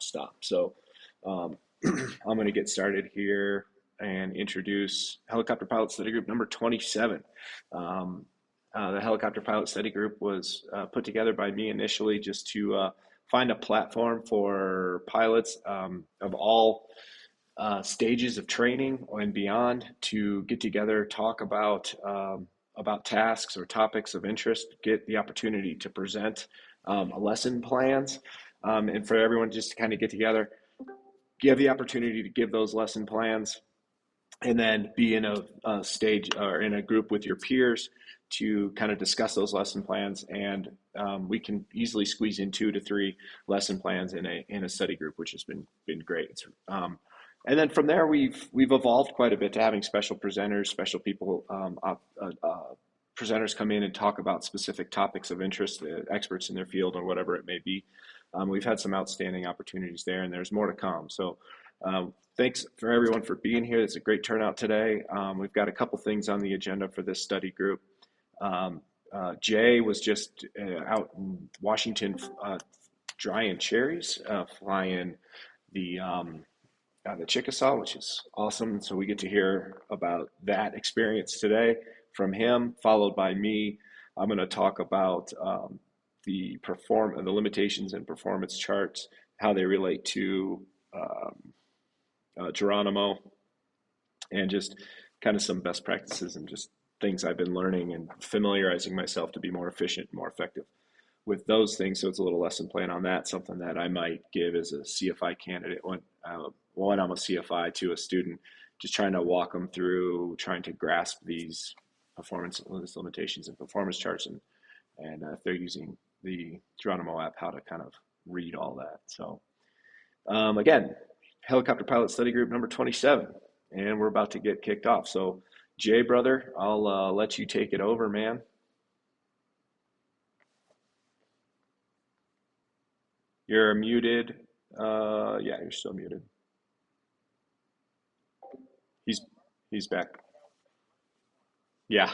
stop. So I'm going to get started here and introduce Helicopter Pilot Study Group number 27. The Helicopter Pilot Study Group was put together by me initially just to find a platform for pilots of all stages of training and beyond to get together, talk about tasks or topics of interest, get the opportunity to present lesson plans, and for everyone just to kind of get together, give the opportunity to give those lesson plans, and then be in a stage or in a group with your peers to kind of discuss those lesson plans. And we can easily squeeze in 2 to 3 lesson plans in a study group, which has been great. And then from there, we've evolved quite a bit to having special presenters, special people, presenters come in and talk about specific topics of interest, experts in their field or whatever it may be. We've had some outstanding opportunities there, and there's more to come. So thanks for everyone for being here. It's a great turnout today. We've got a couple things on the agenda for this study group. Jay was just out in Washington drying cherries, flying the Chickasaw, which is awesome. So we get to hear about that experience today from him, followed by me. I'm going to talk about the limitations and performance charts, how they relate to Geronimo, and just kind of some best practices and just things I've been learning and familiarizing myself to be more efficient and more effective with those things. So it's a little lesson plan on that, something that I might give as a CFI candidate when I'm a CFI to a student, just trying to walk them through, trying to grasp these performance limitations and performance charts, and if they're using the Geronimo app, how to kind of read all that. So again, Helicopter Pilot Study Group number 27, and we're about to get kicked off. So Jay, brother, I'll let you take it over, man. You're muted. Yeah, you're still muted. He's back. Yeah.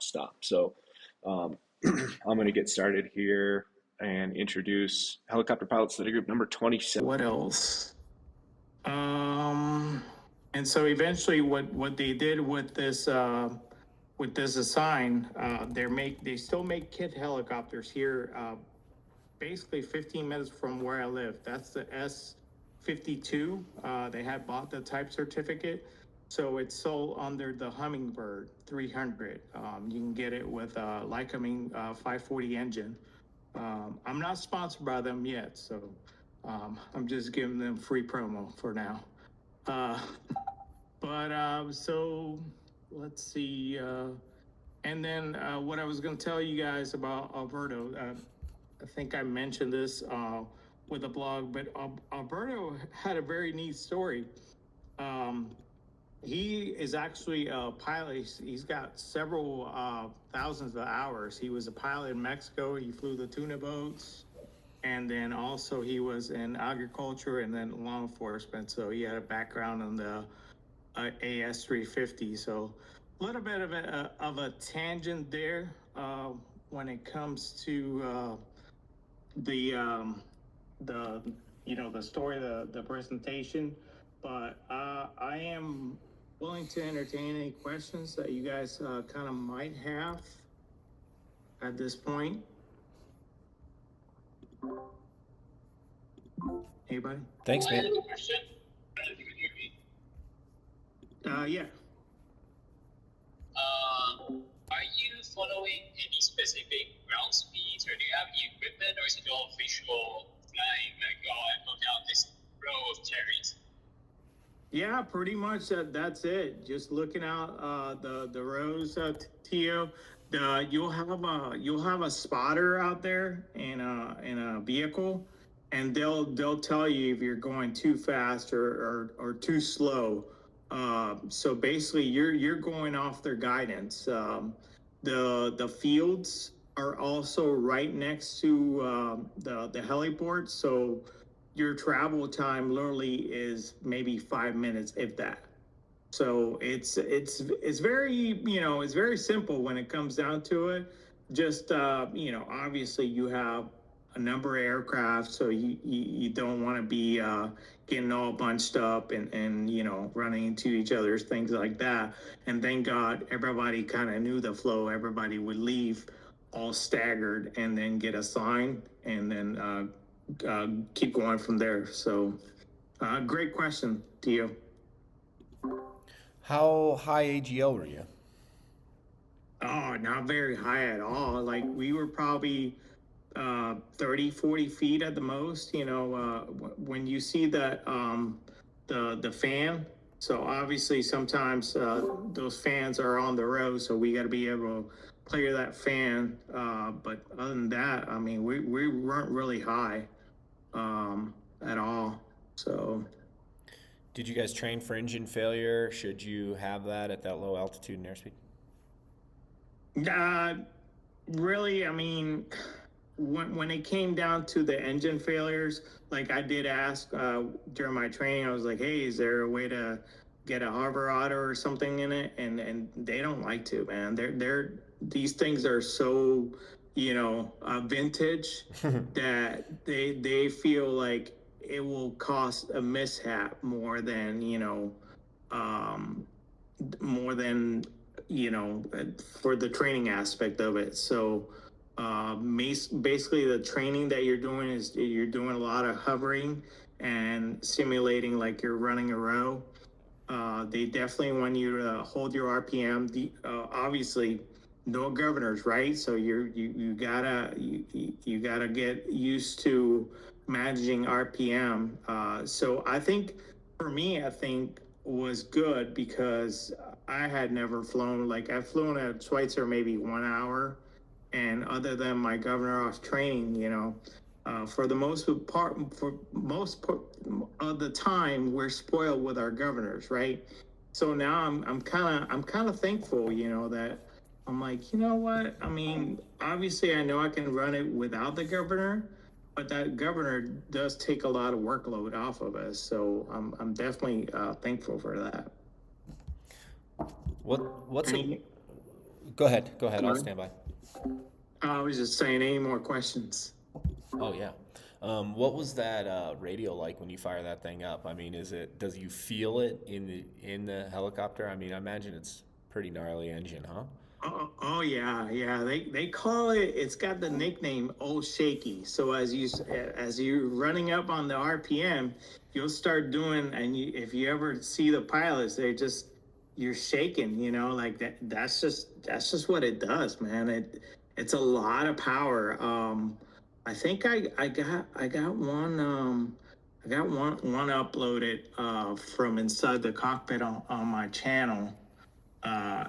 stop. So I'm going to get started here and introduce helicopter pilot study group number 27. What else? Um, and so eventually, what they did with this assign, they still make kit helicopters here, basically 15 minutes from where I live. That's the S52. They had bought the type certificate, so it's sold under the Hummingbird 300. You can get it with a Lycoming 540 engine. I'm not sponsored by them yet, so I'm just giving them free promo for now. Uh, so let's see. And then what I was going to tell you guys about Alberto, I think I mentioned this with a blog, but Alberto had a very neat story. He is actually a pilot. He's got several thousands of hours. He was a pilot in Mexico. He flew the tuna boats. And then also he was in agriculture and then law enforcement. So he had a background on the AS-350. So a little bit of a tangent there when it comes to the story, the presentation. But I am willing to entertain any questions that you guys kind of might have at this point. Anybody? Thanks, man. I have a question. I don't know if you can hear me. Yeah. Are you following any specific ground speeds, or do you have any equipment, or is it all visual flying, like, oh, I'm going down this row of cherries? Yeah, pretty much that's it. Just looking out the rows, Tio. You'll have a spotter out there in a vehicle, and they'll tell you if you're going too fast or too slow. So basically, you're going off their guidance. The fields are also right next to the heliport, so your travel time literally is maybe 5 minutes, if that. So it's very, it's very simple when it comes down to it. Just obviously you have a number of aircraft, so you don't want to be getting all bunched up and running into each other's, things like that. And thank God everybody kind of knew the flow. Everybody would leave all staggered and then get assigned and then keep going from there. So great question, Tio. How high AGL were you? Oh, not very high at all. Like we were probably 30, 40 feet at the most. When you see that the fan, so obviously sometimes those fans are on the road, so we got to be able to clear that fan. But other than that, I mean, we weren't really high at all. So. Did you guys train for engine failure? Should you have that at that low altitude and airspeed? Really, I mean, when it came down to the engine failures, like I did ask during my training, I was like, hey, is there a way to get a harbor otter or something in it? And they don't like to, man. These things are so, vintage that they feel like it will cost a mishap more than for the training aspect of it. So basically the training that you're doing is you're doing a lot of hovering and simulating like you're running a row. They definitely want you to hold your RPM. Obviously no governors, right? So you gotta get used to managing RPM. So I think for me, was good because I had never flown. Like I've flown at Schweitzer maybe 1 hour, and other than my governor off training, for the most part of the time, we're spoiled with our governors, right? So now I'm kind of thankful, that I'm like, you know what? I mean, obviously I know I can run it without the governor, but that governor does take a lot of workload off of us. So I'm definitely thankful for that. Go ahead. Go ahead. I'll Sorry. stand by. I was just saying, any more questions? Oh yeah. What was that radio like when you fire that thing up? I mean, does you feel it in the helicopter? I mean, I imagine it's pretty gnarly engine, huh? Oh yeah, yeah. They call it. It's got the nickname "Old Shaky." So as you're running up on the RPM, you'll start doing. And if you ever see the pilots, you're shaking. You know, like that. That's just what it does, man. It's a lot of power. I think I got one uploaded from inside the cockpit on my channel.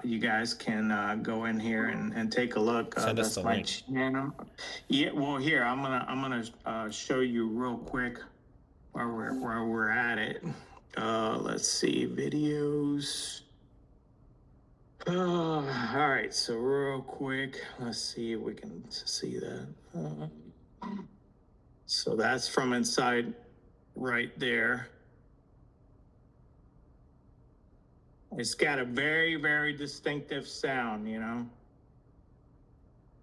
You guys can go in here and take a look. Send us That's the my link. channel. Yeah, well, here I'm gonna show you real quick where we're at it. Let's see, videos. All right, so real quick, let's see if we can see that. So that's from inside right there. It's got a very, very distinctive sound, you know.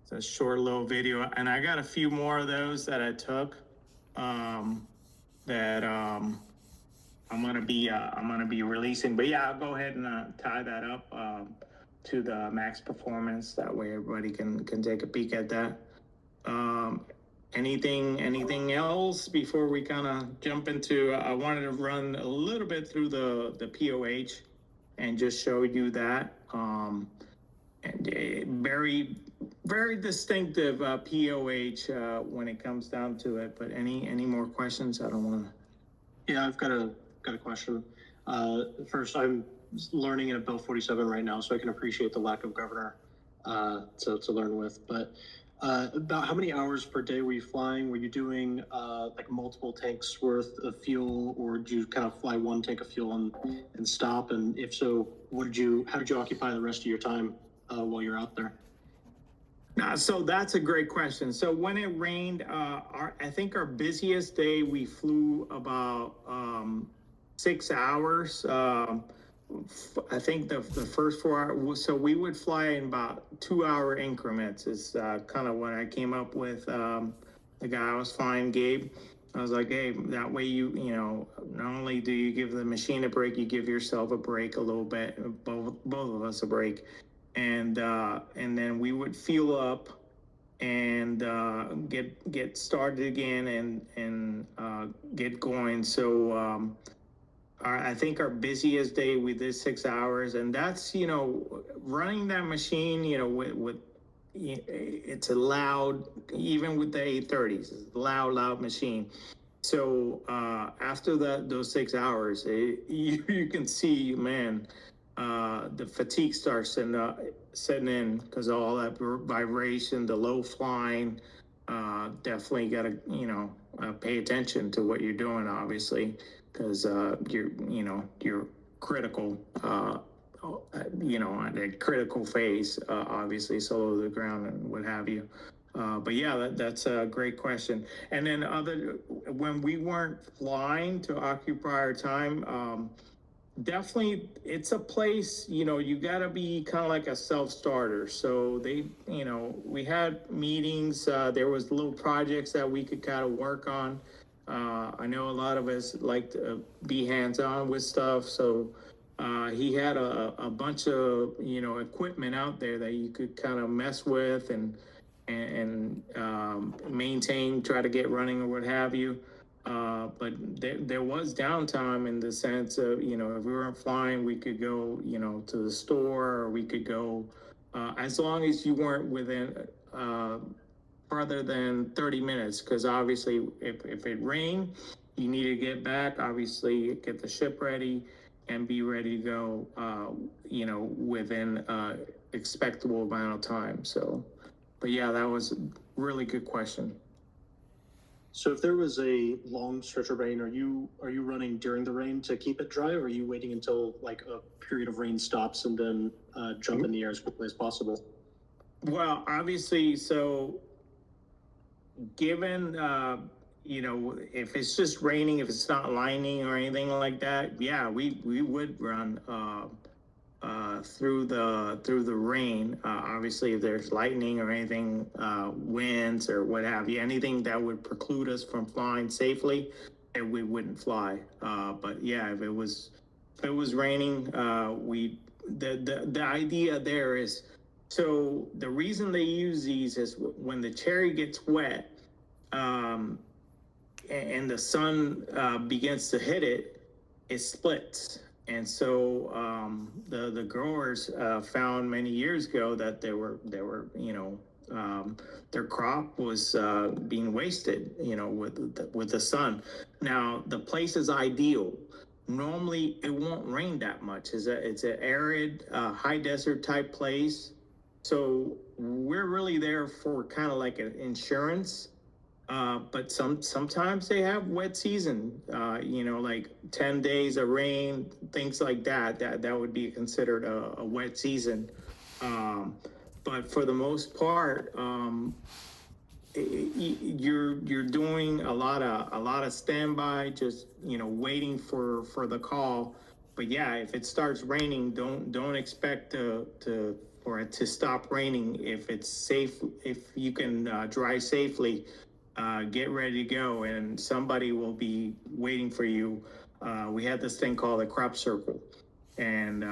It's a short little video, and I got a few more of those that I took. That I'm gonna be releasing. But yeah, I'll go ahead and tie that up to the max performance. That way, everybody can take a peek at that. Anything else before we kind of jump into? I wanted to run a little bit through the POH and just show you that. And very, very distinctive POH when it comes down to it. But any more questions? I don't want to. Yeah, I've got a question. First, I'm learning in a Bill 47 right now, so I can appreciate the lack of governor to learn with. But about how many hours per day were you flying? Were you doing like multiple tanks worth of fuel, or did you kind of fly one tank of fuel and stop? And if so, how did you occupy the rest of your time while you're out there? So that's a great question. So when it rained, I think our busiest day we flew about 6 hours. I think the first 4 hours. So we would fly in about 2 hour increments. Is kind of what I came up with. The guy I was flying, Gabe. I was like, hey, that way you know, not only do you give the machine a break, you give yourself a break a little bit. Both of us a break. And then we would fuel up and get started again and get going. So I think our busiest day we did 6 hours, and that's, you know, running that machine, you know, with it's a loud, even with the 830s, it's a loud machine. So after those 6 hours, you can see, man, the fatigue starts setting in because all that vibration, the low flying. Definitely got to, you know, pay attention to what you're doing, obviously, because you're critical. You know, at a critical phase, obviously, solo to the ground and what have you. But yeah, that's a great question. And then when we weren't flying to occupy our time, definitely it's a place, you know, you got to be kind of like a self-starter. So you know, we had meetings, there was little projects that we could kind of work on. I know a lot of us like to be hands-on with stuff, so he had a bunch of, you know, equipment out there that you could kind of mess with and maintain, try to get running or what have you. But there was downtime in the sense of, you know, if we weren't flying, we could go, you know, to the store, or we could go, as long as you weren't within further than 30 minutes, because obviously if it rained, you need to get back, obviously get the ship ready and be ready to go, you know, within expectable amount of time. So, but yeah, that was a really good question. So if there was a long stretch of rain, are you running during the rain to keep it dry, or are you waiting until like a period of rain stops and then jump in the air as quickly as possible? Well, obviously, so given you know, if it's just raining, if it's not lightning or anything like that, yeah, we would run through the rain. Obviously, if there's lightning or anything, winds or what have you, anything that would preclude us from flying safely, and we wouldn't fly. But yeah, if it was raining, the idea there is, so the reason they use these is when the cherry gets wet, um, and the sun begins to hit it, it splits. And so the growers found many years ago that their crop was being wasted, with the sun. Now the place is ideal. Normally it won't rain that much. It's an arid, high desert type place. So we're really there for kind of like an insurance. But sometimes they have wet season, like 10 days of rain, things like that. That would be considered a wet season. But for the most part, you're doing a lot of standby, just waiting for the call. But yeah, if it starts raining, don't expect for it to stop raining. If it's safe, if you can drive safely, get ready to go, and somebody will be waiting for you. We had this thing called the crop circle, and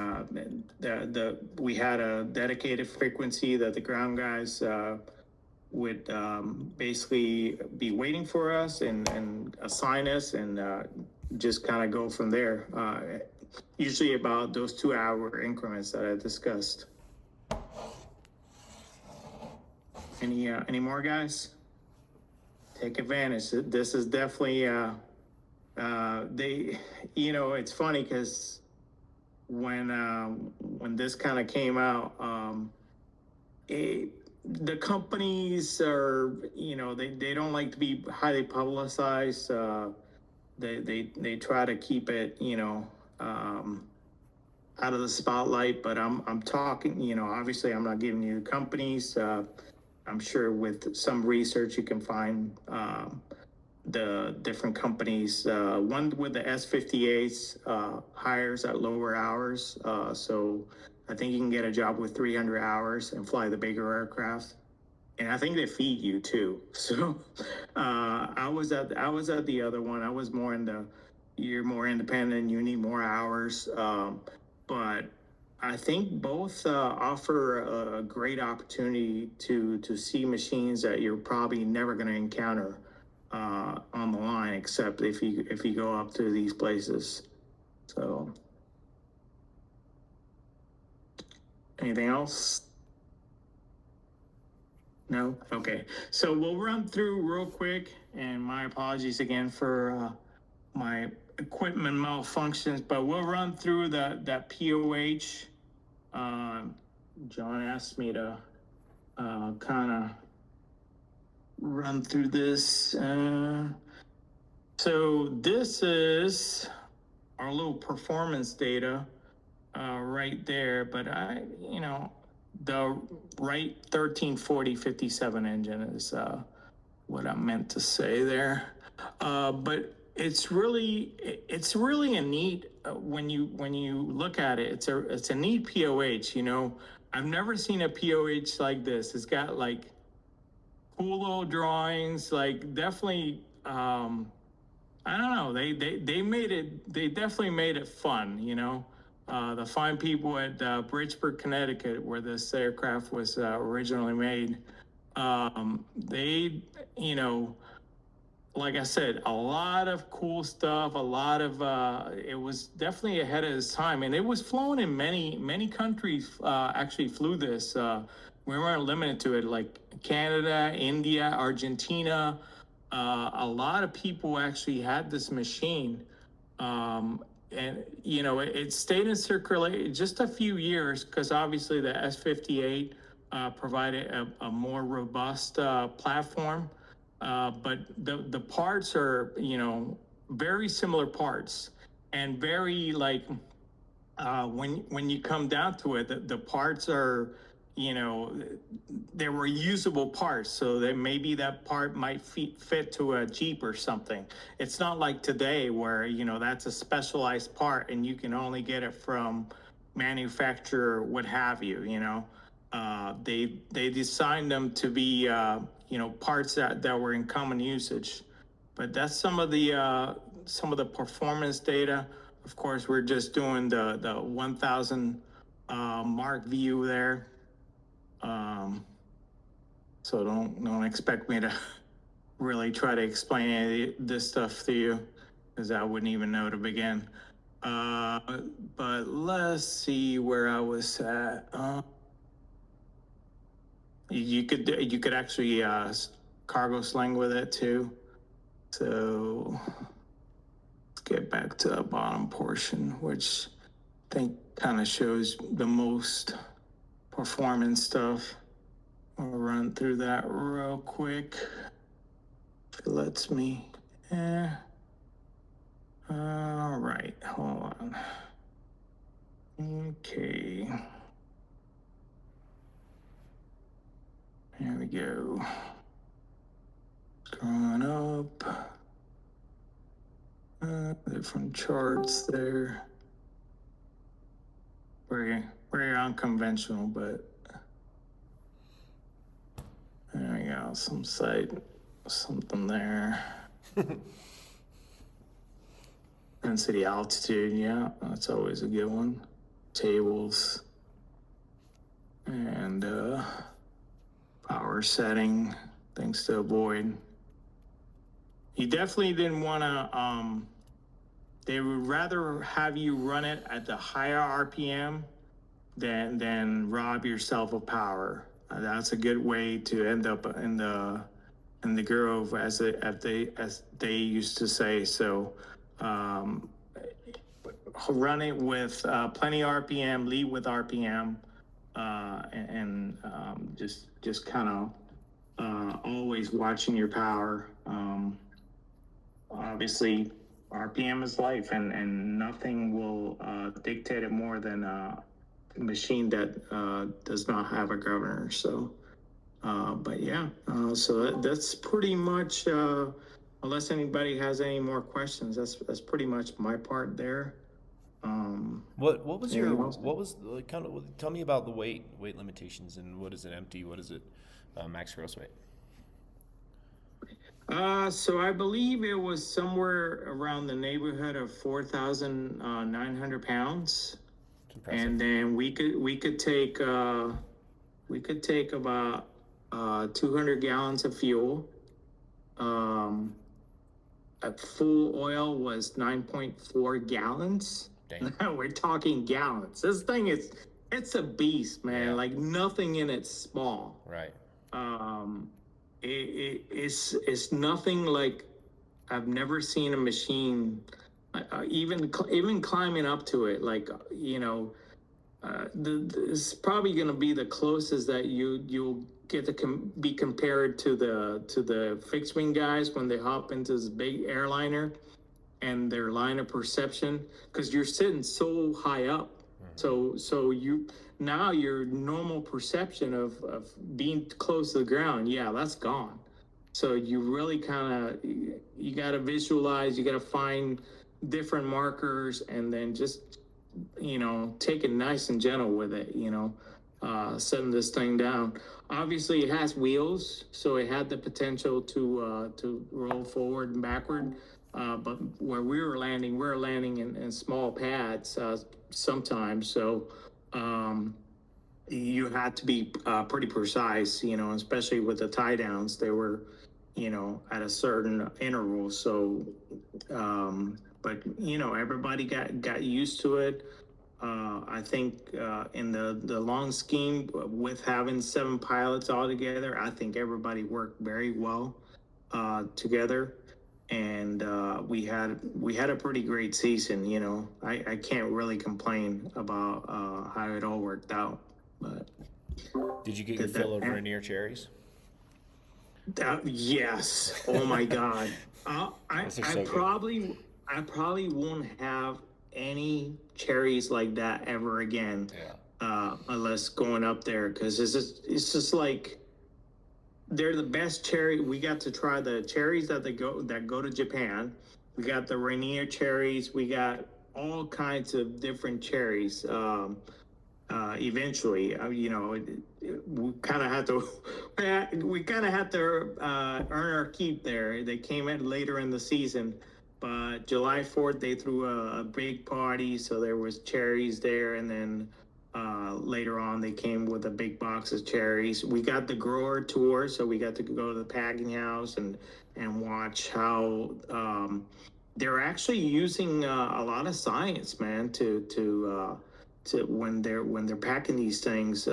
we had a dedicated frequency that the ground guys would basically be waiting for us and assign us, and just kind of go from there. Usually about those 2 hour increments that I discussed. Any more, guys? Take advantage. This is definitely it's funny because when this kind of came out, the companies are, they don't like to be highly publicized. They try to keep it, out of the spotlight. But I'm talking, obviously I'm not giving you the companies. I'm sure with some research you can find the different companies. One with the S-58s hires at lower hours. So I think you can get a job with 300 hours and fly the bigger aircraft. And I think they feed you too. So I was at the other one. I was more you're more independent, you need more hours. But I think both offer a great opportunity to see machines that you're probably never going to encounter on the line, except if you go up to these places. So, anything else? No? Okay. So we'll run through real quick, and my apologies again for my equipment malfunctions, but we'll run through that POH. John asked me to kind of run through this. So this is our little performance data right there, but the Wright 1340-57 engine is what I meant to say there. But it's really a neat, when you look at it, it's a neat POH. I've never seen a POH like this. It's got like cool little drawings, like definitely, I don't know, they definitely made it fun. The fine people at Bridgeport, Connecticut, where this aircraft was originally made, they, like I said, a lot of cool stuff, a lot of, it was definitely ahead of its time. And it was flown in many countries, actually flew this. We weren't limited to it, like Canada, India, Argentina. A lot of people actually had this machine. And, it stayed in circulation just a few years, because obviously the S-58 provided a more robust platform. But the parts are, very similar parts, and very like, when you come down to it, the parts are, they were usable parts, so that maybe that part might fit to a Jeep or something. It's not like today where, that's a specialized part and you can only get it from, manufacturer, what have you, they designed them to be, parts that were in common usage. But that's some of the performance data. Of course, we're just doing the 1000 mark view there. So don't expect me to really try to explain any of this stuff to you, because I wouldn't even know to begin. But let's see where I was at. You could actually cargo sling with it too. So let's get back to the bottom portion, which I think kind of shows the most performance stuff. I'll run through that real quick. If it lets me. All right, hold on. Okay. Here we go. Scrolling up. Different charts there. Very unconventional, but there we go. Something there. Density altitude, yeah, that's always a good one. Tables. And power setting, things to avoid. You definitely didn't want to, they would rather have you run it at the higher RPM than rob yourself of power. That's a good way to end up in the grove, as they used to say. So run it with plenty RPM, lead with RPM, and just kind of always watching your power. Obviously, RPM is life, and nothing will dictate it more than a machine that does not have a governor. So, but yeah, so that's pretty much. Unless anybody has any more questions, that's pretty much my part there. What was like, kind of, tell me about the weight limitations, and what is it empty, what is it max gross weight? So I believe it was somewhere around the neighborhood of 4,900 pounds, and then we could take about 200 gallons of fuel. At full oil was 9.4 gallons. Dang. We're talking gallons. This thing it's a beast, man. Yeah. Like nothing in it's small. Right. It's nothing like I've never seen a machine. Even climbing up to it, like it's probably going to be the closest that you'll get to be compared to the fixed wing guys when they hop into this big airliner and their line of perception, because you're sitting so high up. Mm-hmm. So now your normal perception of being close to the ground, yeah, that's gone. So you really you got to visualize, you got to find different markers, and then just take it nice and gentle with it, setting this thing down. Obviously it has wheels, so it had the potential to roll forward and backward, but where we're landing in small pads sometimes, so you had to be pretty precise, especially with the tie downs. They were at a certain interval, so but everybody got used to it. I think in the long scheme, with having 7 pilots all together, I think everybody worked very well together, and we had a pretty great season. I can't really complain about how it all worked out. But did you get your fill of Rainier cherries? Yes. Oh my God. I probably won't have any cherries like that ever again. Yeah. Unless going up there, because it's just like they're the best cherry. We got to try the cherries that go to Japan. We got the Rainier cherries. We got all kinds of different cherries. Eventually, we kind of had to earn our keep there. They came in later in the season, but July 4th they threw a big party, so there was cherries there, and then later on they came with a big box of cherries. We got the grower tour, so we got to go to the packing house and watch how they're actually using a lot of science, man, to when they're packing these things.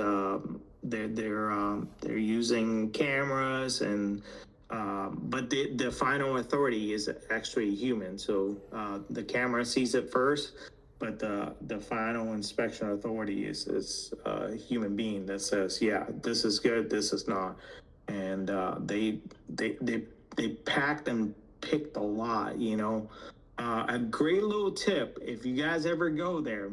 They're using cameras and but the final authority is actually human. So the camera sees it first, but the final inspection authority is a human being that says, yeah, this is good, this is not, and they packed and picked a lot. A great little tip if you guys ever go there.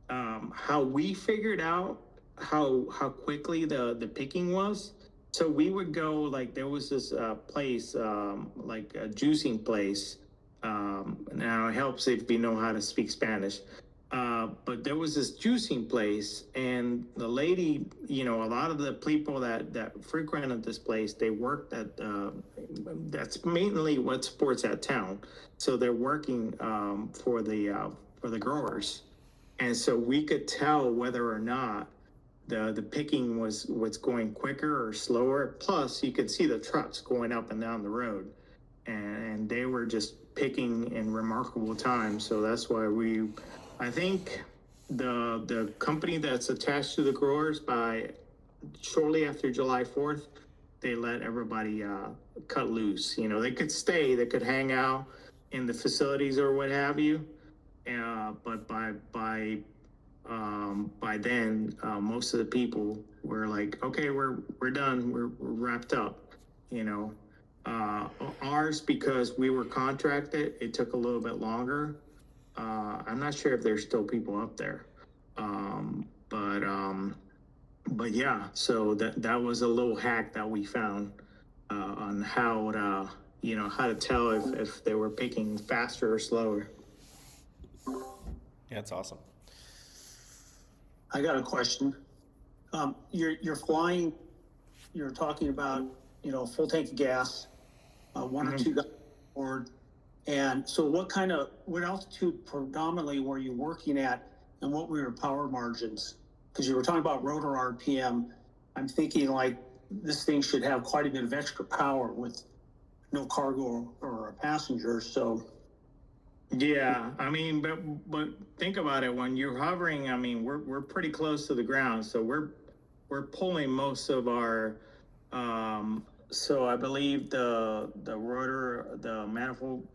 How we figured out how quickly the picking was. So we would go, like, there was this place, like a juicing place. Now it helps if you know how to speak Spanish. But there was this juicing place, and the lady, a lot of the people that frequented this place, they worked at. That's mainly what supports that town. So they're working for the growers, and so we could tell whether or not the picking was going quicker or slower. Plus, you could see the trucks going up and down the road, and they were just picking in remarkable time. So that's why I think the company that's attached to the growers, by shortly after July 4th, they let everybody cut loose. They could stay, they could hang out in the facilities or what have you. But by then, most of the people were like, okay, we're done, we're wrapped up. Ours, because we were contracted, it took a little bit longer. I'm not sure if there's still people up there, but yeah. So that was a little hack that we found on how to tell if they were picking faster or slower. Yeah, that's awesome. I got a question. You're flying. You're talking about full tank of gas, one or two guys aboard, and so what altitude predominantly were you working at, and what were your power margins? Because you were talking about rotor RPM. I'm thinking like this thing should have quite a bit of extra power with no cargo or a passenger. So yeah, but think about it. When you're hovering, we're pretty close to the ground, so we're pulling most of our. So I believe the rotor, the manifold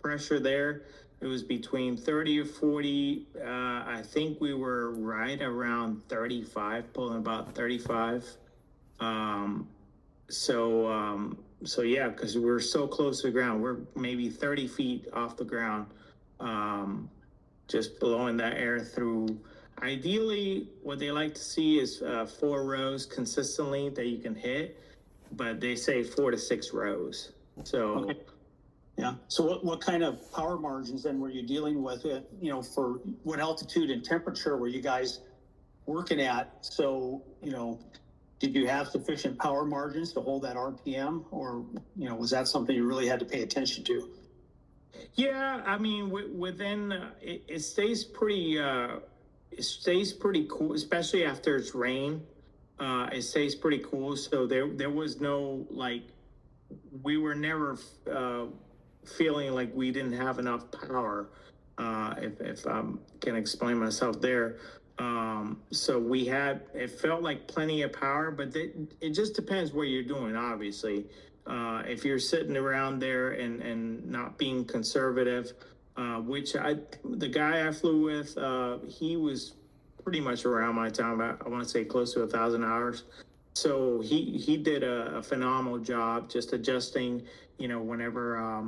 pressure there, it was between 30 or 40. I think we were right around 35, pulling about 35. So yeah, because we're so close to the ground, we're maybe 30 feet off the ground, just blowing that air through. Ideally, what they like to see is 4 rows consistently that you can hit, but they say 4 to 6 rows. So, okay. Yeah. So what kind of power margins then were you dealing with? For what altitude and temperature were you guys working at? So, did you have sufficient power margins to hold that RPM, or was that something you really had to pay attention to? Yeah, within it stays pretty cool, especially after it's rain. It stays pretty cool. So there was no, like, we were never feeling like we didn't have enough power. If I can explain myself there. So it felt like plenty of power, but it just depends what you're doing, obviously. If you're sitting around there and not being conservative, which the guy I flew with, he was pretty much around my time. I want to say close to 1,000 hours. So he did a phenomenal job just adjusting, whenever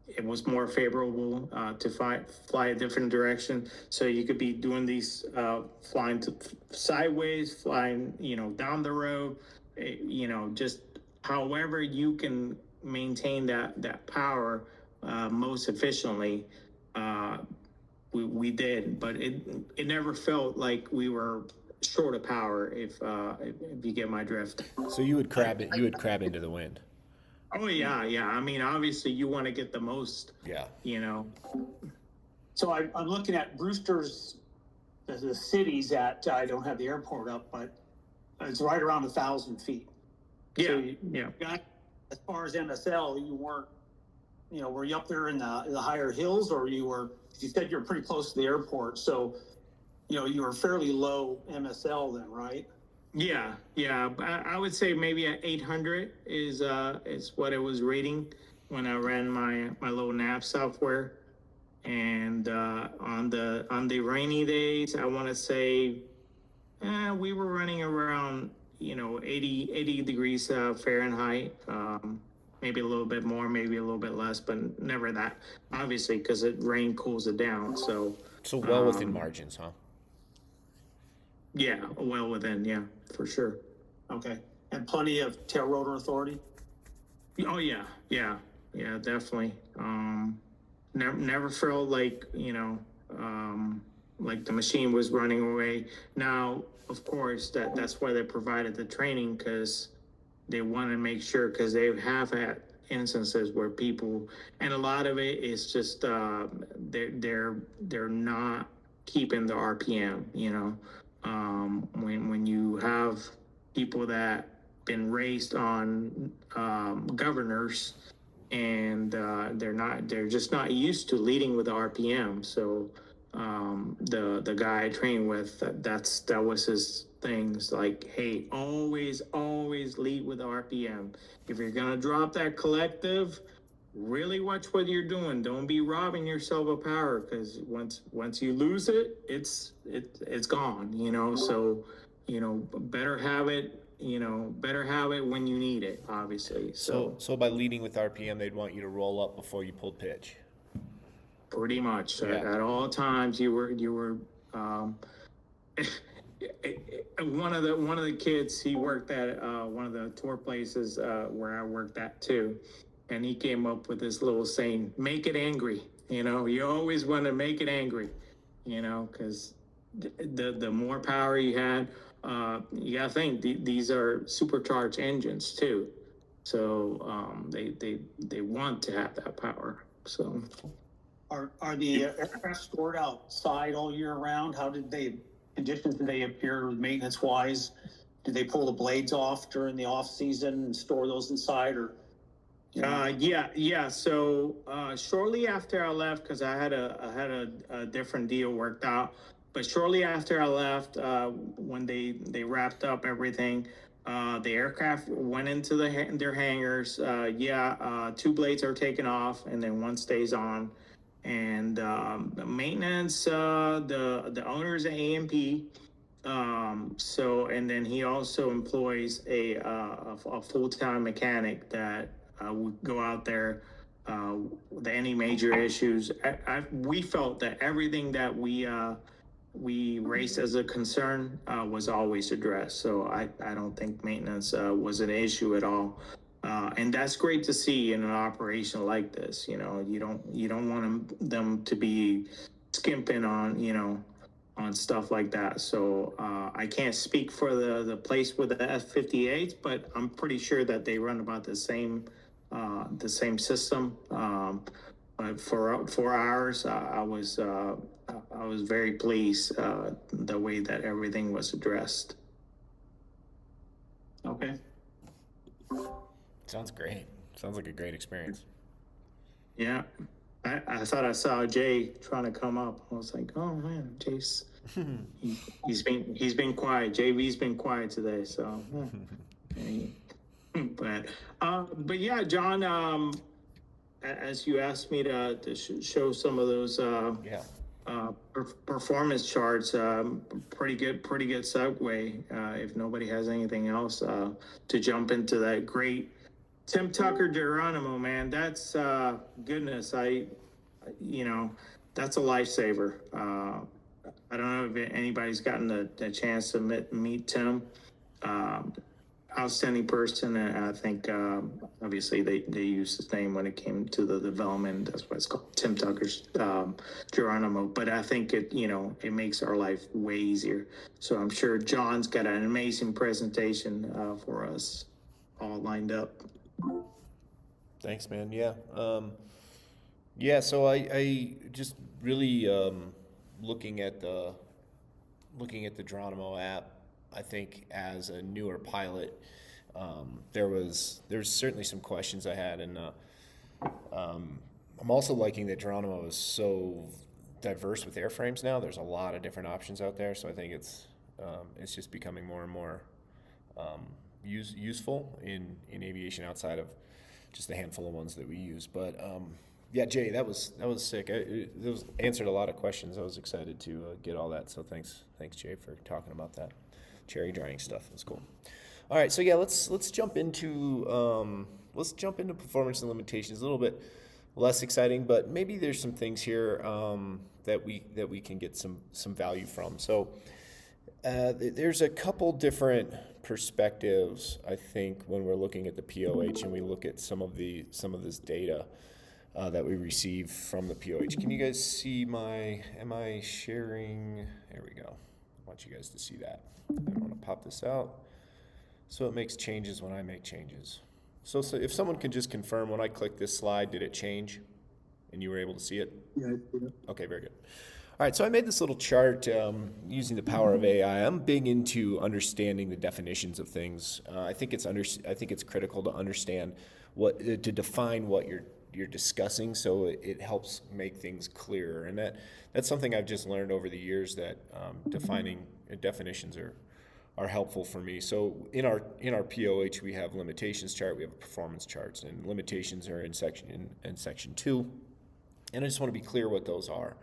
it was more favorable to fly a different direction. So you could be doing these flying sideways, flying, down the road, just however you can maintain that power most efficiently, we did, but it never felt like we were short of power. If you get my drift. So you would crab it. You would crab into the wind. Oh yeah, yeah. I mean, obviously, you want to get the most. Yeah. You know. So I'm looking at Brewster's, the cities at, I don't have the airport up, but it's right around 1,000 feet. Yeah, So you yeah. got, as far as MSL, you weren't, were you up there in the higher hills, or you said you're pretty close to the airport, so, you were fairly low MSL then, right? Yeah, yeah. I would say maybe at 800 is what it was rating when I ran my little nav software. And on the rainy days, I want to say we were running around 80 degrees Fahrenheit. Maybe a little bit more, maybe a little bit less, but never that, obviously, because rain cools it down. So well within margins, huh? Yeah, well within, yeah, for sure. Okay. And plenty of tail rotor authority? Oh yeah, yeah, yeah, definitely. Never felt like like the machine was running away. Now, of course, that's why they provided the training, because they want to make sure, because they have had instances where people, and a lot of it is just they're not keeping the RPM. When you have people that been raised on governors, and they're just not used to leading with the RPM. So the guy I trained with, that was his things, like, hey, always lead with the RPM. If you're gonna drop that collective, really watch what you're doing. Don't be robbing yourself of power, because once you lose it, it's gone. So better have it. Better have it when you need it, obviously. So by leading with RPM, they'd want you to roll up before you pulled pitch. Pretty much. Yeah. At all times, you were. One of the kids, he worked at one of the tour places where I worked at too, and he came up with this little saying: "Make it angry." You always want to make it angry. Because the more power you had, you gotta think these are supercharged engines too, so they want to have that power. So are the aircraft stored outside all year round? How conditions did they appear maintenance wise? Did they pull the blades off during the off season and store those inside, or? Yeah. So shortly after I left, because I had a different deal worked out, but shortly after I left, when they wrapped up everything, the aircraft went into their hangars. Two blades are taken off, and then one stays on. And the maintenance, the owner is an A&P. So, and then he also employs a full-time mechanic that would go out there with any major issues. We felt that everything that we raised as a concern was always addressed. So I don't think maintenance was an issue at all. And that's great to see in an operation like this. You don't want them to be skimping on stuff like that. So I can't speak for the place with the F-58s, but I'm pretty sure that they run about the same system. But for ours, I was very pleased the way that everything was addressed. Okay. Sounds great. Sounds like a great experience. Yeah. I thought I saw Jay trying to come up. I was like, oh man, Jay's he's been quiet. JV's been quiet today, so but yeah, John, as you asked me to show some of those performance charts, pretty good segue. If nobody has anything else to jump into that great Tim Tuckers Gyronimo, man, that's goodness. That's a lifesaver. I don't know if anybody's gotten the chance to meet Tim. outstanding person, and I think obviously they used his name when it came to the development. That's why it's called Tim Tuckers Gyronimo. But I think it makes our life way easier. So I'm sure John's got an amazing presentation for us all lined up. Thanks, man. Yeah. Yeah. So I just really looking at the Geronimo app. I think as a newer pilot, there's certainly some questions I had, and I'm also liking that Geronimo is so diverse with airframes now. There's a lot of different options out there, so I think it's just becoming more and more useful in aviation outside of just the handful of ones that we use. But yeah, Jay, that was sick. It answered a lot of questions. I was excited to get all that. So thanks, Jay, for talking about that cherry drying stuff. That's cool. All right, so yeah, let's jump into performance and limitations. A little bit less exciting, but maybe there's some things here that we can get some value from. So there's a couple different perspectives, I think, when we're looking at the POH and we look at some of this data that we receive from the POH. Can you guys see am I sharing? There we go. I want you guys to see that. I want to pop this out so it makes changes when I make changes. So if someone can just confirm when I click this slide, did it change? And you were able to see it? Yeah, yeah. Okay, very good. All right, so I made this little chart using the power of AI. I'm big into understanding the definitions of things. I think it's critical to understand to define what you're discussing, so it helps make things clearer. And that's something I've just learned over the years, that defining definitions are helpful for me. So in our POH, we have limitations chart, we have performance charts, and limitations are in section 2. And I just want to be clear what those are.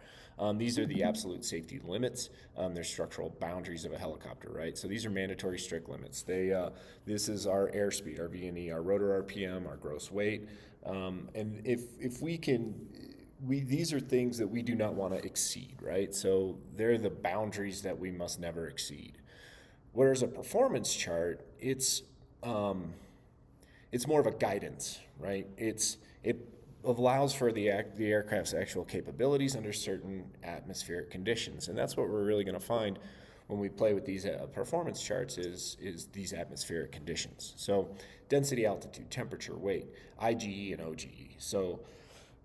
These are the absolute safety limits. They're structural boundaries of a helicopter, right? So these are mandatory strict limits. This is our airspeed, our V&E, our rotor RPM, our gross weight. And if we can, these are things that we do not want to exceed, right? So they're the boundaries that we must never exceed. Whereas a performance chart, it's more of a guidance, right? It allows for the aircraft's actual capabilities under certain atmospheric conditions, and that's what we're really going to find when we play with these performance charts is these atmospheric conditions. So density, altitude, temperature, weight, IGE and OGE. So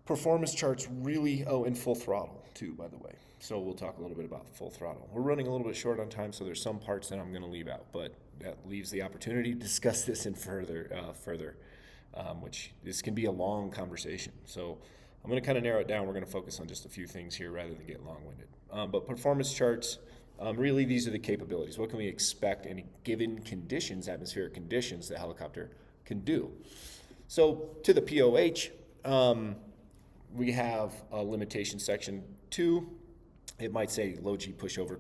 performance charts really, and full throttle too, by the way. So we'll talk a little bit about full throttle. We're running a little bit short on time, so there's some parts that I'm going to leave out, but that leaves the opportunity to discuss this in further, which this can be a long conversation. So I'm going to kind of narrow it down. We're going to focus on just a few things here rather than get long-winded. But performance charts, really these are the capabilities. What can we expect in given conditions, atmospheric conditions, the helicopter can do? So to the POH, we have a limitation section 2. It might say low G pushover.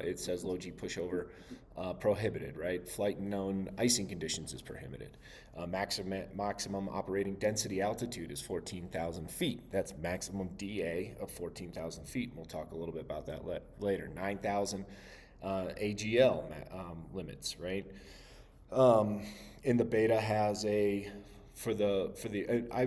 It says low G pushover prohibited, right? Flight in known icing conditions is prohibited. Maximum operating density altitude is 14,000 feet. That's maximum DA of 14,000 feet. We'll talk a little bit about that later. 9,000 AGL limits, right? In the beta has I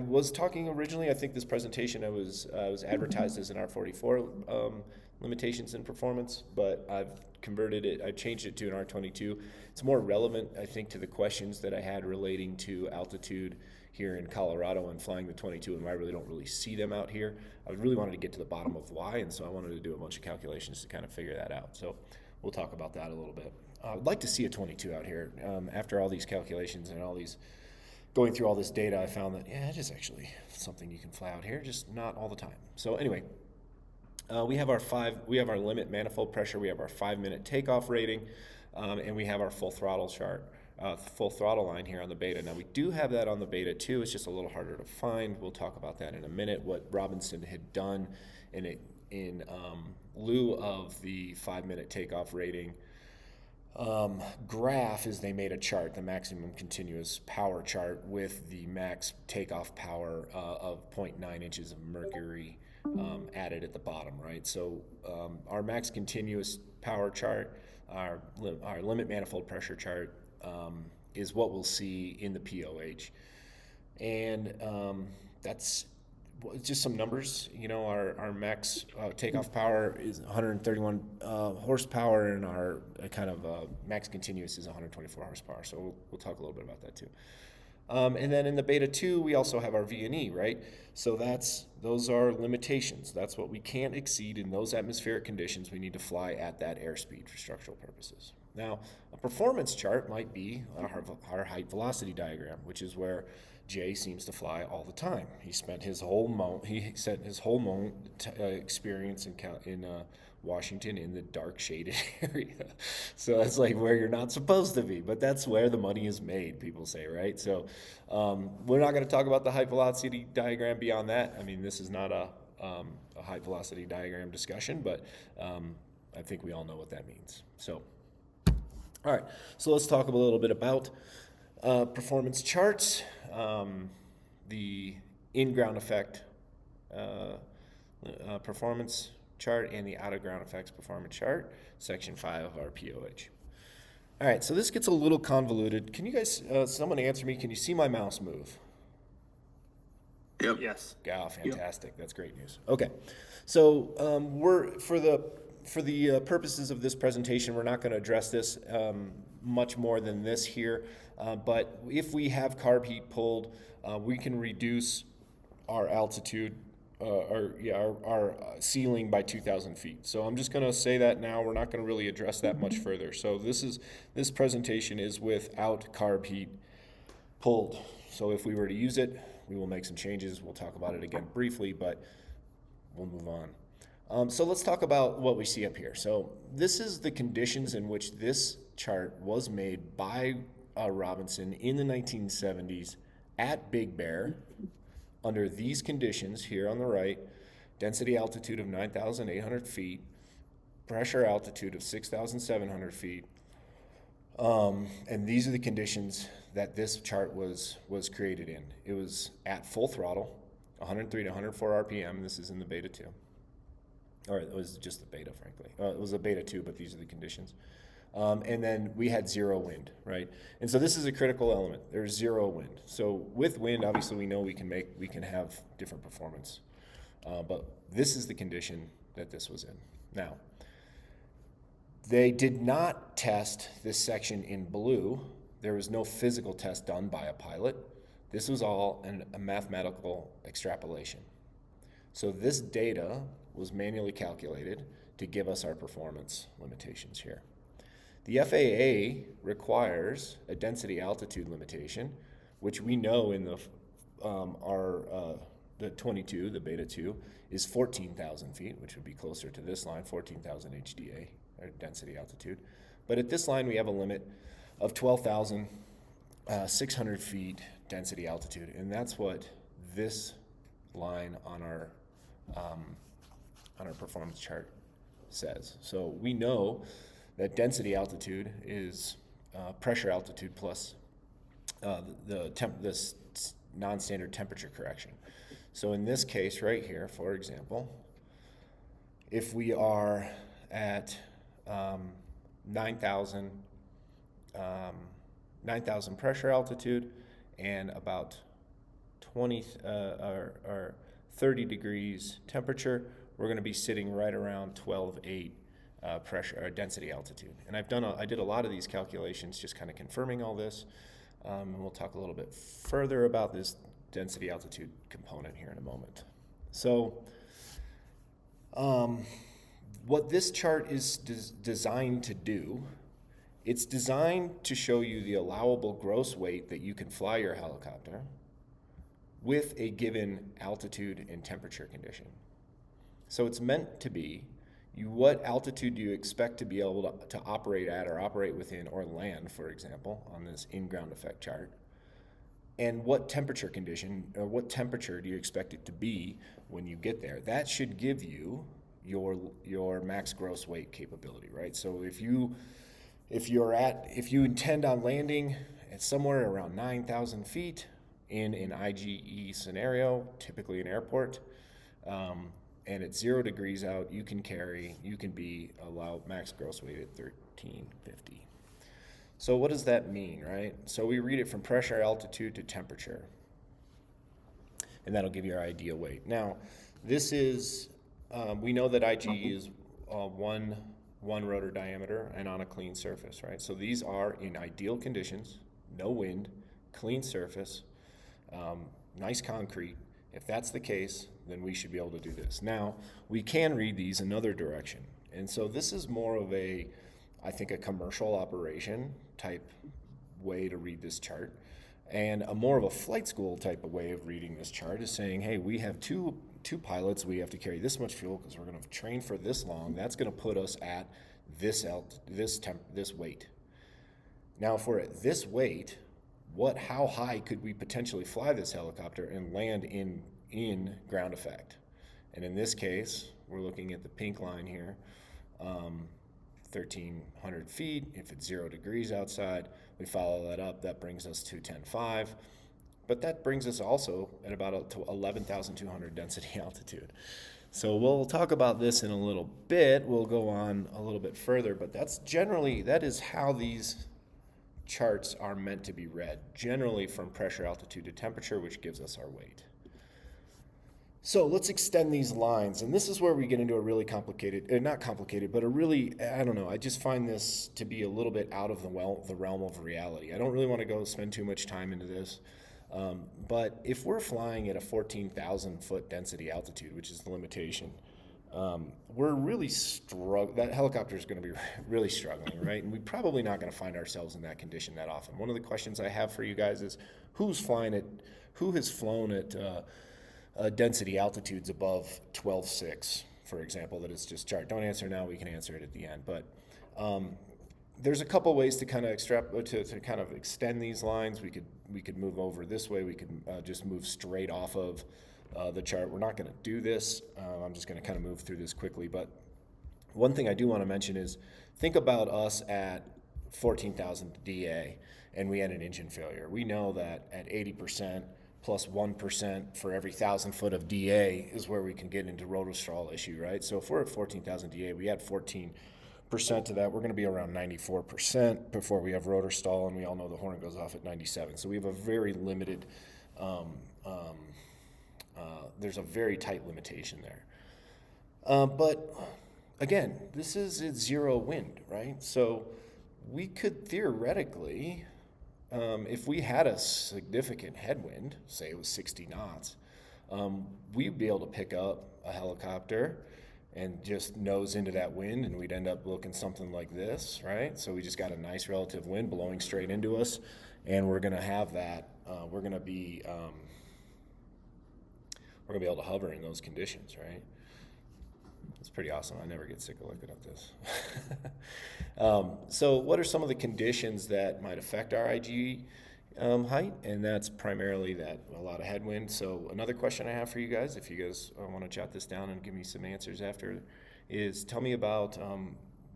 was talking originally, I think this presentation I was advertised as an R44 limitations in performance, but I've converted it, I changed it to an R22. It's more relevant, I think, to the questions that I had relating to altitude here in Colorado and flying the 22, and I really don't see them out here. I really wanted to get to the bottom of why, and so I wanted to do a bunch of calculations to kind of figure that out. So we'll talk about that a little bit. I'd like to see a 22 out here. After all these calculations and going through all this data, I found that, it is actually something you can fly out here, just not all the time. So anyway, we have our limit manifold pressure, we have our 5-minute takeoff rating, and we have our full throttle chart, full throttle line here on the beta. Now we do have that on the beta too, it's just a little harder to find. We'll talk about that in a minute, what Robinson had done in lieu of the 5-minute takeoff rating graph is they made a chart, the maximum continuous power chart with the max takeoff power of 0.9 inches of mercury added at the bottom, right? So our max continuous power chart, our limit manifold pressure chart is what we'll see in the POH. And that's just some numbers. You know, our max takeoff power is 131 horsepower, and our max continuous is 124 horsepower. So we'll talk a little bit about that too. And then in the Beta 2, we also have our V&E, right? So those are limitations. That's what we can't exceed in those atmospheric conditions. We need to fly at that airspeed for structural purposes. Now, a performance chart might be our height velocity diagram, which is where Jay seems to fly all the time. He spent his whole experience in Washington in the dark shaded area. So that's like where you're not supposed to be, but that's where the money is made, people say, right? So we're not going to talk about the height velocity diagram beyond that. I mean, this is not a height velocity diagram discussion, but I think we all know what that means. So, all right, so let's talk a little bit about performance charts, the in-ground effect performance chart, and the out-of-ground effects performance chart, section 5 of our POH. All right, so this gets a little convoluted. Can you guys, someone answer me, can you see my mouse move? Yep. Yes. Oh, fantastic. Yep. That's great news. Okay, so we're for the purposes of this presentation, we're not going to address this much more than this here. But if we have carb heat pulled, we can reduce our altitude, our ceiling by 2,000 feet. So I'm just going to say that now. We're not going to really address that much further. So this presentation is without carb heat pulled. So if we were to use it, we will make some changes. We'll talk about it again briefly, but we'll move on. So let's talk about what we see up here. So this is the conditions in which this chart was made by Robinson in the 1970s at Big Bear under these conditions here on the right: density altitude of 9,800 feet, pressure altitude of 6,700 feet. And these are the conditions that this chart was created in. It was at full throttle, 103 to 104 RPM. This is in the Beta 2. Or it was just the Beta, frankly. It was a Beta 2, but these are the conditions. And then we had zero wind, right? And so this is a critical element. There's zero wind. So with wind, obviously we know we can have different performance. But this is the condition that this was in. Now, they did not test this section in blue. There was no physical test done by a pilot. This was all a mathematical extrapolation. So this data was manually calculated to give us our performance limitations here. The FAA requires a density altitude limitation, which we know in the 22, the Beta 2, is 14,000 feet, which would be closer to this line, 14,000 HDA, or density altitude. But at this line, we have a limit of 12,600 feet density altitude, and that's what this line on our performance chart says. So we know that density altitude is pressure altitude plus this non-standard temperature correction. So in this case right here, for example, if we are at 9,000 pressure altitude and about 20 or 30 degrees temperature, we're going to be sitting right around 12.8 pressure or density altitude. And I did a lot of these calculations, just kind of confirming all this. And we'll talk a little bit further about this density altitude component here in a moment. So what this chart is designed to do, it's designed to show you the allowable gross weight that you can fly your helicopter with a given altitude and temperature condition. So it's meant to be, what altitude do you expect to be able to operate at or operate within or land, for example, on this in-ground effect chart? And what temperature condition, or what temperature do you expect it to be when you get there? That should give you your max gross weight capability, right? So if you intend on landing at somewhere around 9,000 feet in an IGE scenario, typically an airport, and it's 0 degrees out, you can be allowed max gross weight at 1350. So what does that mean, right? So we read it from pressure, altitude to temperature. And that'll give you our ideal weight. Now, this is, we know that IG is one rotor diameter and on a clean surface, right? So these are in ideal conditions, no wind, clean surface, nice concrete. If that's the case, then we should be able to do this. Now, we can read these another direction. And so this is more of a, I think, a commercial operation type way to read this chart. And a more of a flight school type of way of reading this chart is saying, hey, we have two pilots. We have to carry this much fuel because we're going to train for this long. That's going to put us at this weight. Now, if we're at this weight, how high could we potentially fly this helicopter and land in ground effect? And in this case, we're looking at the pink line here, 1,300 feet. If it's 0 degrees outside, we follow that up. That brings us to 10.5. But that brings us also at about to 11,200 density altitude. So we'll talk about this in a little bit. We'll go on a little bit further, but that is how these charts are meant to be read, generally from pressure, altitude to temperature, which gives us our weight. So let's extend these lines, and this is where we get into a really complicated, not complicated, but a really, I don't know, I just find this to be a little bit out of the realm of reality. I don't really want to go spend too much time into this, but if we're flying at a 14,000 foot density altitude, which is the limitation, we're really that helicopter is going to be really struggling, right? And we're probably not going to find ourselves in that condition that often. One of the questions I have for you guys is who has flown at density altitudes above 12.6, for example, that is just chart. Don't answer now, we can answer it at the end. But there's a couple ways to kind of to kind of extend these lines. We could move over this way. We could just move straight off of the chart. We're not going to do this. I'm just going to kind of move through this quickly. But one thing I do want to mention is think about us at 14,000 DA and we had an engine failure. We know that at 80% plus 1% for every 1,000 foot of DA is where we can get into rotor stall issue, right? So if we're at 14,000 DA, we add 14% to that, we're going to be around 94% before we have rotor stall, and we all know the horn goes off at 97. So we have a very limited, there's a very tight limitation there. But again, this is at 0 wind, right? So we could theoretically, if we had a significant headwind, say it was 60 knots, we'd be able to pick up a helicopter and just nose into that wind, and we'd end up looking something like this, right? So we just got a nice relative wind blowing straight into us, and we're going to have that. We're going to be able to hover in those conditions, right? It's pretty awesome. I never get sick of looking at this. So what are some of the conditions that might affect our IG height? And that's primarily that a lot of headwind. So another question I have for you guys, if you guys want to jot this down and give me some answers after, is tell me about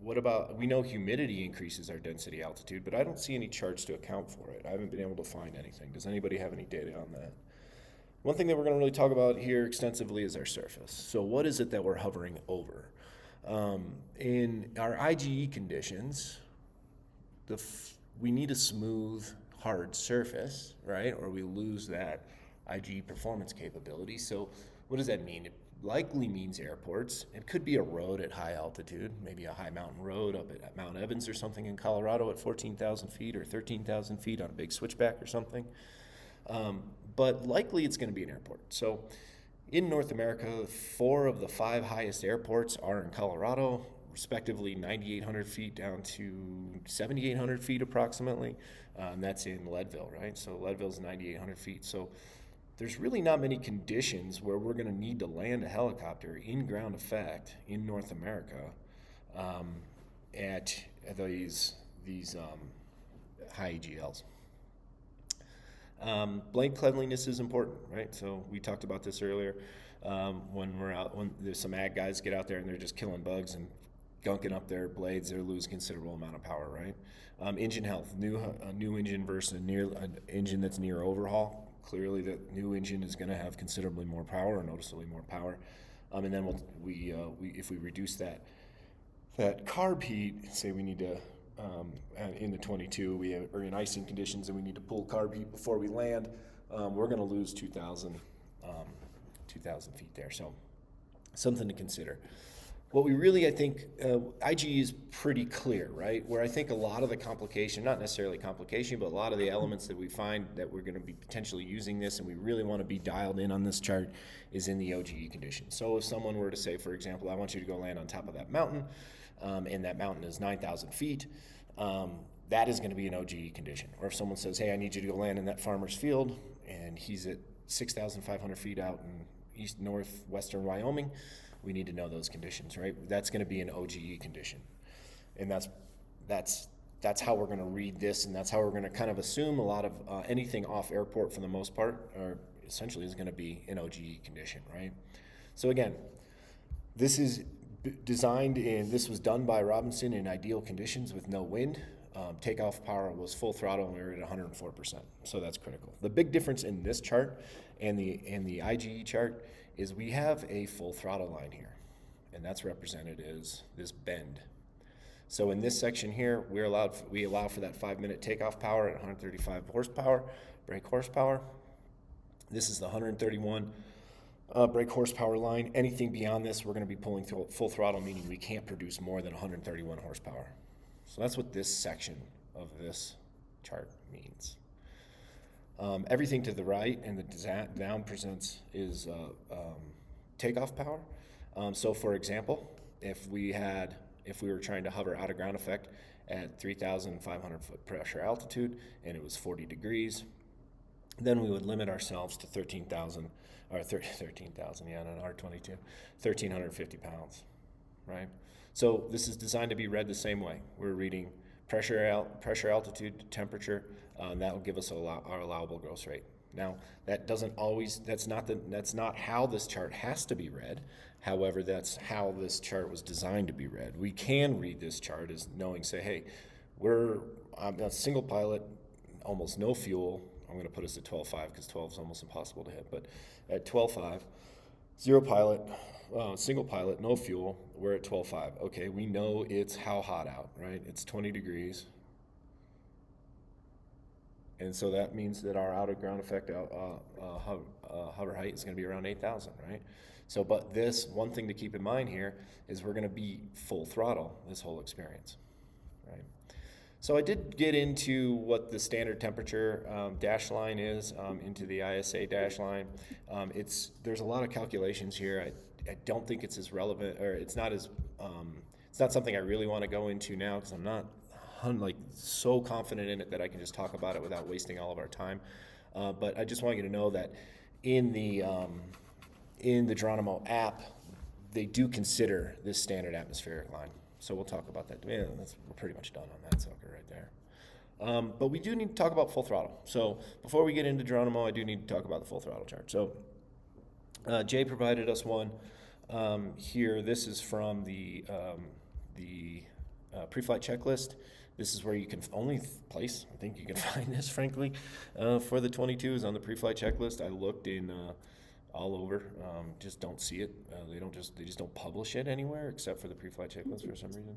we know humidity increases our density altitude, but I don't see any charts to account for it. I haven't been able to find anything. Does anybody have any data on that? One thing that we're going to really talk about here extensively is our surface. So what is it that we're hovering over? In our IGE conditions, we need a smooth, hard surface, right? Or we lose that IGE performance capability. So what does that mean? It likely means airports. It could be a road at high altitude, maybe a high mountain road up at Mount Evans or something in Colorado at 14,000 feet or 13,000 feet on a big switchback or something. But likely it's going to be an airport. So in North America, 4 of the 5 highest airports are in Colorado, respectively 9,800 feet down to 7,800 feet approximately. And that's in Leadville, right? So Leadville's 9,800 feet. So there's really not many conditions where we're going to need to land a helicopter in ground effect in North America at these high EGLs. Blank cleanliness is important, right? So we talked about this earlier. When there's some ag guys get out there and they're just killing bugs and gunking up their blades, they're losing considerable amount of power, right? Engine health, a new engine versus an engine that's near overhaul. Clearly, the new engine is going to have considerably more power, or noticeably more power. And then if we reduce that carb heat, say we need to and in the 22 are in icing conditions and we need to pull carb heat before we land, we're going to lose 2,000 feet there. So something to consider. What we really, I think, IG is pretty clear, right? Where I think a lot of the complication, not necessarily complication, but a lot of the elements that we find that we're going to be potentially using this and we really want to be dialed in on this chart is in the OGE condition. So if someone were to say, for example, I want you to go land on top of that mountain, and that mountain is 9,000 feet, that is going to be an OGE condition. Or if someone says, hey, I need you to go land in that farmer's field, and he's at 6,500 feet out in northwestern Wyoming, we need to know those conditions, right? That's going to be an OGE condition. And that's how we're going to read this, and that's how we're going to kind of assume a lot of anything off airport for the most part, or essentially is going to be an OGE condition, right? So again, this is designed this was done by Robinson in ideal conditions with no wind. Takeoff power was full throttle and we were at 104%, so that's critical. The big difference in this chart and the IGE chart is we have a full throttle line here, and that's represented as this bend. So in this section here, we allow for that 5-minute takeoff power at 135 horsepower, brake horsepower. This is the 131 brake horsepower line. Anything beyond this, we're going to be pulling full throttle, meaning we can't produce more than 131 horsepower. So that's what this section of this chart means. Everything to the right and the down presents is takeoff power. So for example, if we were trying to hover out of ground effect at 3,500 foot pressure altitude and it was 40 degrees, then we would limit ourselves to 13,000, or 13,000, yeah, on an R22, 1,350 pounds, right? So this is designed to be read the same way. We're reading pressure, altitude, temperature. That will give us our allowable gross rate. Now, that's not how this chart has to be read. However, that's how this chart was designed to be read. We can read this chart as knowing, say, hey, I'm a single pilot, almost no fuel. I'm going to put us at 12.5 because 12 is almost impossible to hit. But at 12.5, zero pilot, single pilot, no fuel, we're at 12.5. Okay, we know it's how hot out, right? It's 20 degrees. And so that means that our out of ground effect hover height is going to be around 8,000, right? So, but this one thing to keep in mind here is we're going to be full throttle this whole experience, right? So I did get into what the standard temperature dash line is into the ISA dash line. There's a lot of calculations here. I don't think it's as relevant, or it's not something I really want to go into now because I'm not so confident in it that I can just talk about it without wasting all of our time. But I just want you to know that in the Gyronimo app, they do consider this standard atmospheric line. So we'll talk about that. Yeah, we're pretty much done on that sucker right there. But we do need to talk about full throttle. So before we get into Gyronimo, I do need to talk about the full throttle chart. So Jay provided us one here. This is from the pre-flight checklist. This is where you can only place I think you can find this, frankly, for the 22 is on the pre-flight checklist. I looked in all over, just don't see it. They just don't publish it anywhere except for the pre-flight checklist for some reason.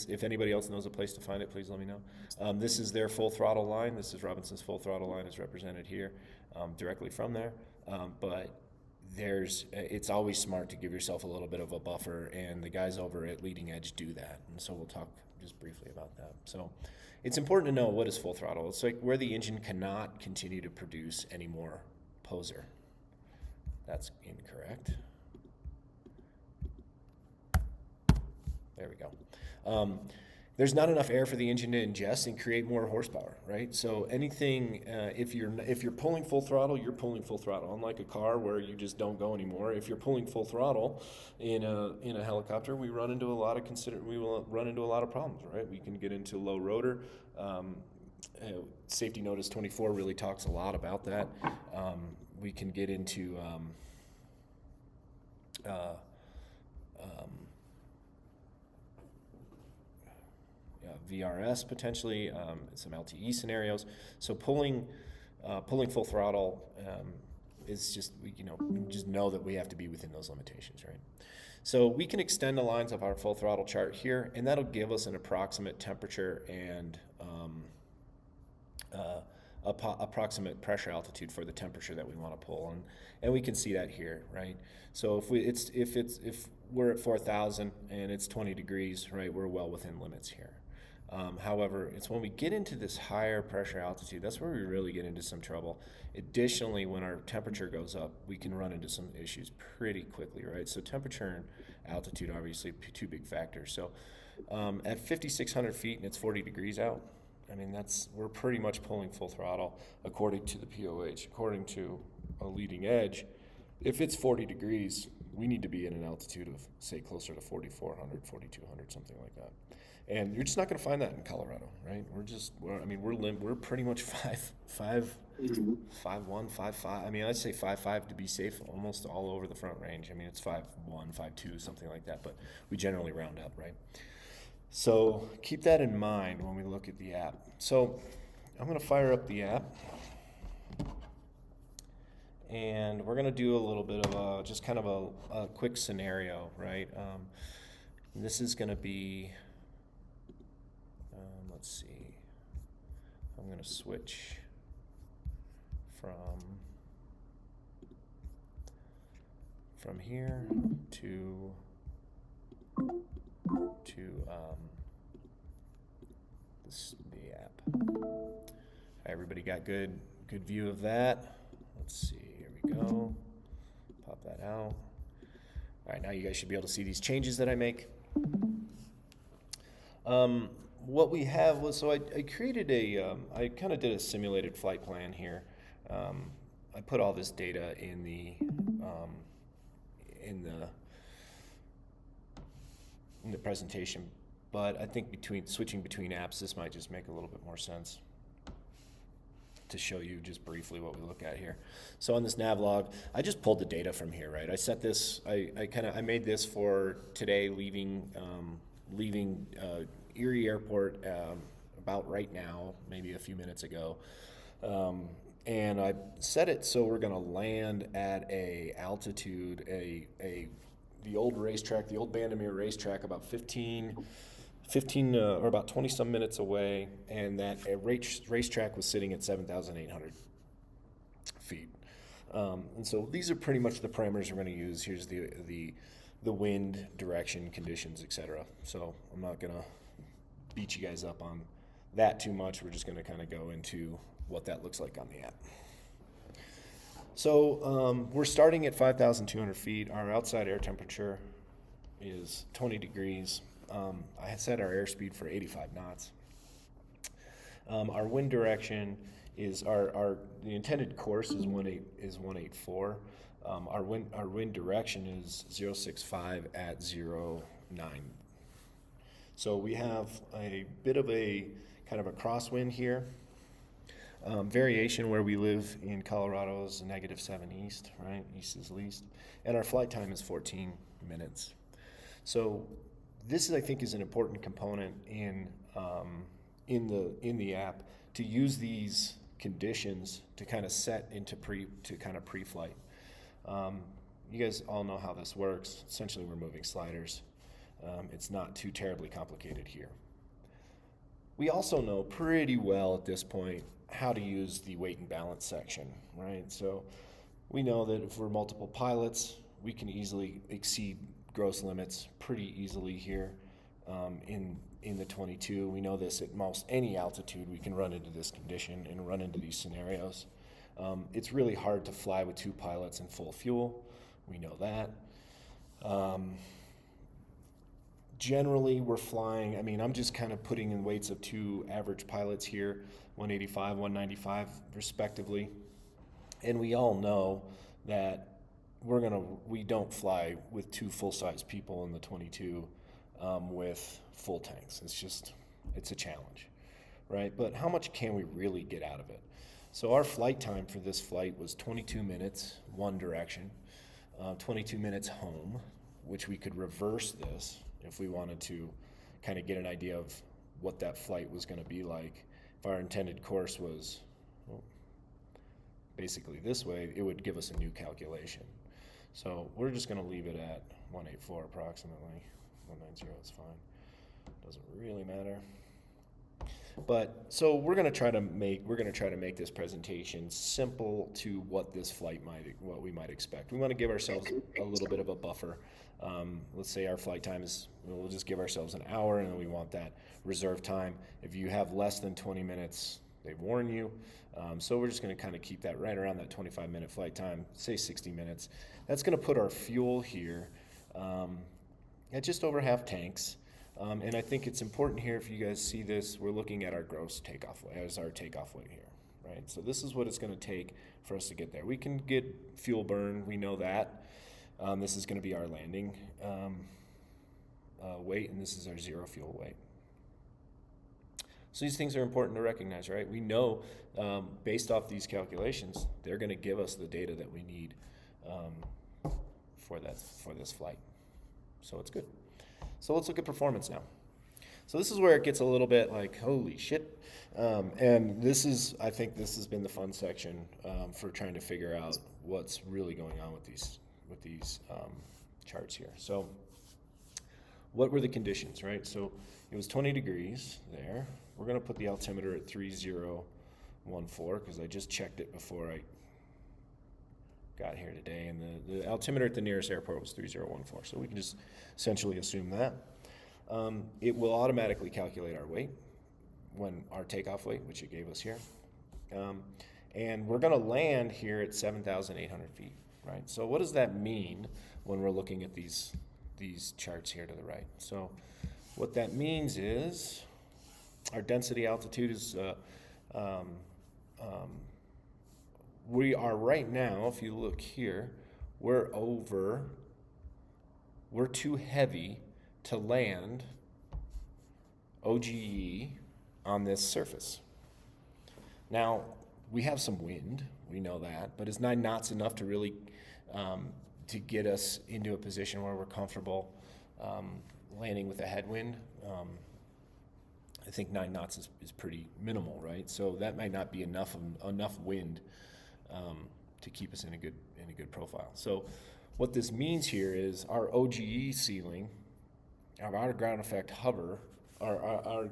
If anybody else knows a place to find it, please let me know. This is their full throttle line. This is Robinson's full throttle line is represented here directly from there. But it's always smart to give yourself a little bit of a buffer, and the guys over at Leading Edge do that. And so we'll talk just briefly about that. So it's important to know what is full throttle. It's like where the engine cannot continue to produce any more poser. That's incorrect. There we go. There's not enough air for the engine to ingest and create more horsepower, right? So anything, if you're pulling full throttle, you're pulling full throttle. Unlike a car where you just don't go anymore. If you're pulling full throttle in a helicopter, we will run into a lot of problems, right? We can get into low rotor. Safety Notice 24 really talks a lot about that. We can get into VRS potentially, some LTE scenarios. So pulling full throttle is just, just know that we have to be within those limitations, right? So we can extend the lines of our full throttle chart here, and that'll give us an approximate temperature and approximate pressure altitude for the temperature that we want to pull, and we can see that here, right? So if we're at 4,000 and it's 20 degrees, right, we're well within limits here. However, it's when we get into this higher pressure altitude, that's where we really get into some trouble. Additionally, when our temperature goes up, we can run into some issues pretty quickly, right? So temperature and altitude, obviously, two big factors. So at 5,600 feet and it's 40 degrees out, I mean, we're pretty much pulling full throttle according to the POH. According to a leading edge, if it's 40 degrees, we need to be at an altitude of, say, closer to 4,400, 4,200, something like that. And you're just not going to find that in Colorado, right? We're pretty much 5'1", 5'5". I mean, I'd say 5'5" to be safe, almost all over the Front Range. I mean, it's 5'1", 5'2", something like that, but we generally round up, right? So keep that in mind when we look at the app. So I'm going to fire up the app, and we're going to do a little bit of just kind of a quick scenario, right? This is going to be, let's see, I'm going to switch from here to the app. Everybody got good view of that? Let's see, here we go. Pop that out. All right, now you guys should be able to see these changes that I make. What we have was, so I created I kind of did a simulated flight plan here. I put all this data in the presentation, but I think switching between apps, this might just make a little bit more sense to show you just briefly what we look at here. So on this nav log, I just pulled the data from here, right? I set this, I made this for today, leaving Erie Airport about right now, maybe a few minutes ago. And I set it so we're gonna land at a altitude, the old racetrack, the old Bandimere racetrack, about 15 or about 20 some minutes away, and that a racetrack was sitting at 7,800 feet. And so these are pretty much the parameters we're going to use. Here's the wind, direction, conditions, etc. So I'm not going to beat you guys up on that too much. We're just going to kind of go into what that looks like on the app. So we're starting at 5,200 feet. Our outside air temperature is 20 degrees. I had set our airspeed for 85 knots. Our wind direction is the intended course is 184. Our wind direction is 065 at 09. So we have a bit of a kind of a crosswind here. Variation where we live in Colorado is -7 east, right? East is least. And our flight time is 14 minutes. So this, I think, is an important component in the app, to use these conditions to kind of set into pre-flight. You guys all know how this works. Essentially, we're moving sliders. It's not too terribly complicated here. We also know pretty well at this point how to use the weight and balance section, right? So we know that if we're multiple pilots, we can easily exceed gross limits pretty easily here in the 22. We know this at most any altitude. We can run into this condition and run into these scenarios. It's really hard to fly with 2 pilots and full fuel. We know that. Generally, we're flying, I mean, I'm just kind of putting in weights of 2 average pilots here, 185, 195 respectively. And we all know that we don't fly with 2 full-size people in the 22 with full tanks. It's a challenge, right? But how much can we really get out of it? So our flight time for this flight was 22 minutes, one direction, 22 minutes home, which we could reverse this if we wanted to kind of get an idea of what that flight was going to be like. If our intended course was basically this way, it would give us a new calculation. So we're just going to leave it at 184 approximately. 190 is fine. Doesn't really matter. But so we're gonna try to make this presentation simple to what we might expect. We want to give ourselves a little bit of a buffer. Let's say our flight time is, we'll just give ourselves an hour, and then we want that reserve time. If you have less than 20 minutes, they warn you. So we're just going to kind of keep that right around that 25-minute flight time, say 60 minutes. That's going to put our fuel here at just over half tanks. And I think it's important here, if you guys see this, we're looking at our gross takeoff weight as our takeoff weight here, right? So this is what it's going to take for us to get there. We can get fuel burn, we know that. This is going to be our landing weight, and this is our zero fuel weight. So these things are important to recognize, right? We know, based off these calculations, they're going to give us the data that we need for this flight. So it's good. So let's look at performance now. So this is where it gets a little bit like, holy shit. And I think this has been the fun section for trying to figure out what's really going on with these charts here. So what were the conditions, right? So it was 20 degrees there. We're going to put the altimeter at 3014 because I just checked it before I got here today, and the altimeter at the nearest airport was 3014, so we can just essentially assume that. It will automatically calculate our weight, our takeoff weight, which it gave us here. And we're going to land here at 7,800 feet, right? So what does that mean when we're looking at these charts here to the right? So what that means is our density altitude is, we are right now, if you look here, we're too heavy to land OGE on this surface. Now, we have some wind, we know that, but is 9 knots enough to really, to get us into a position where we're comfortable landing with a headwind? I think 9 knots is pretty minimal, right? So that might not be enough wind to keep us in a good profile. So what this means here is our OGE ceiling, our outer ground effect hover, our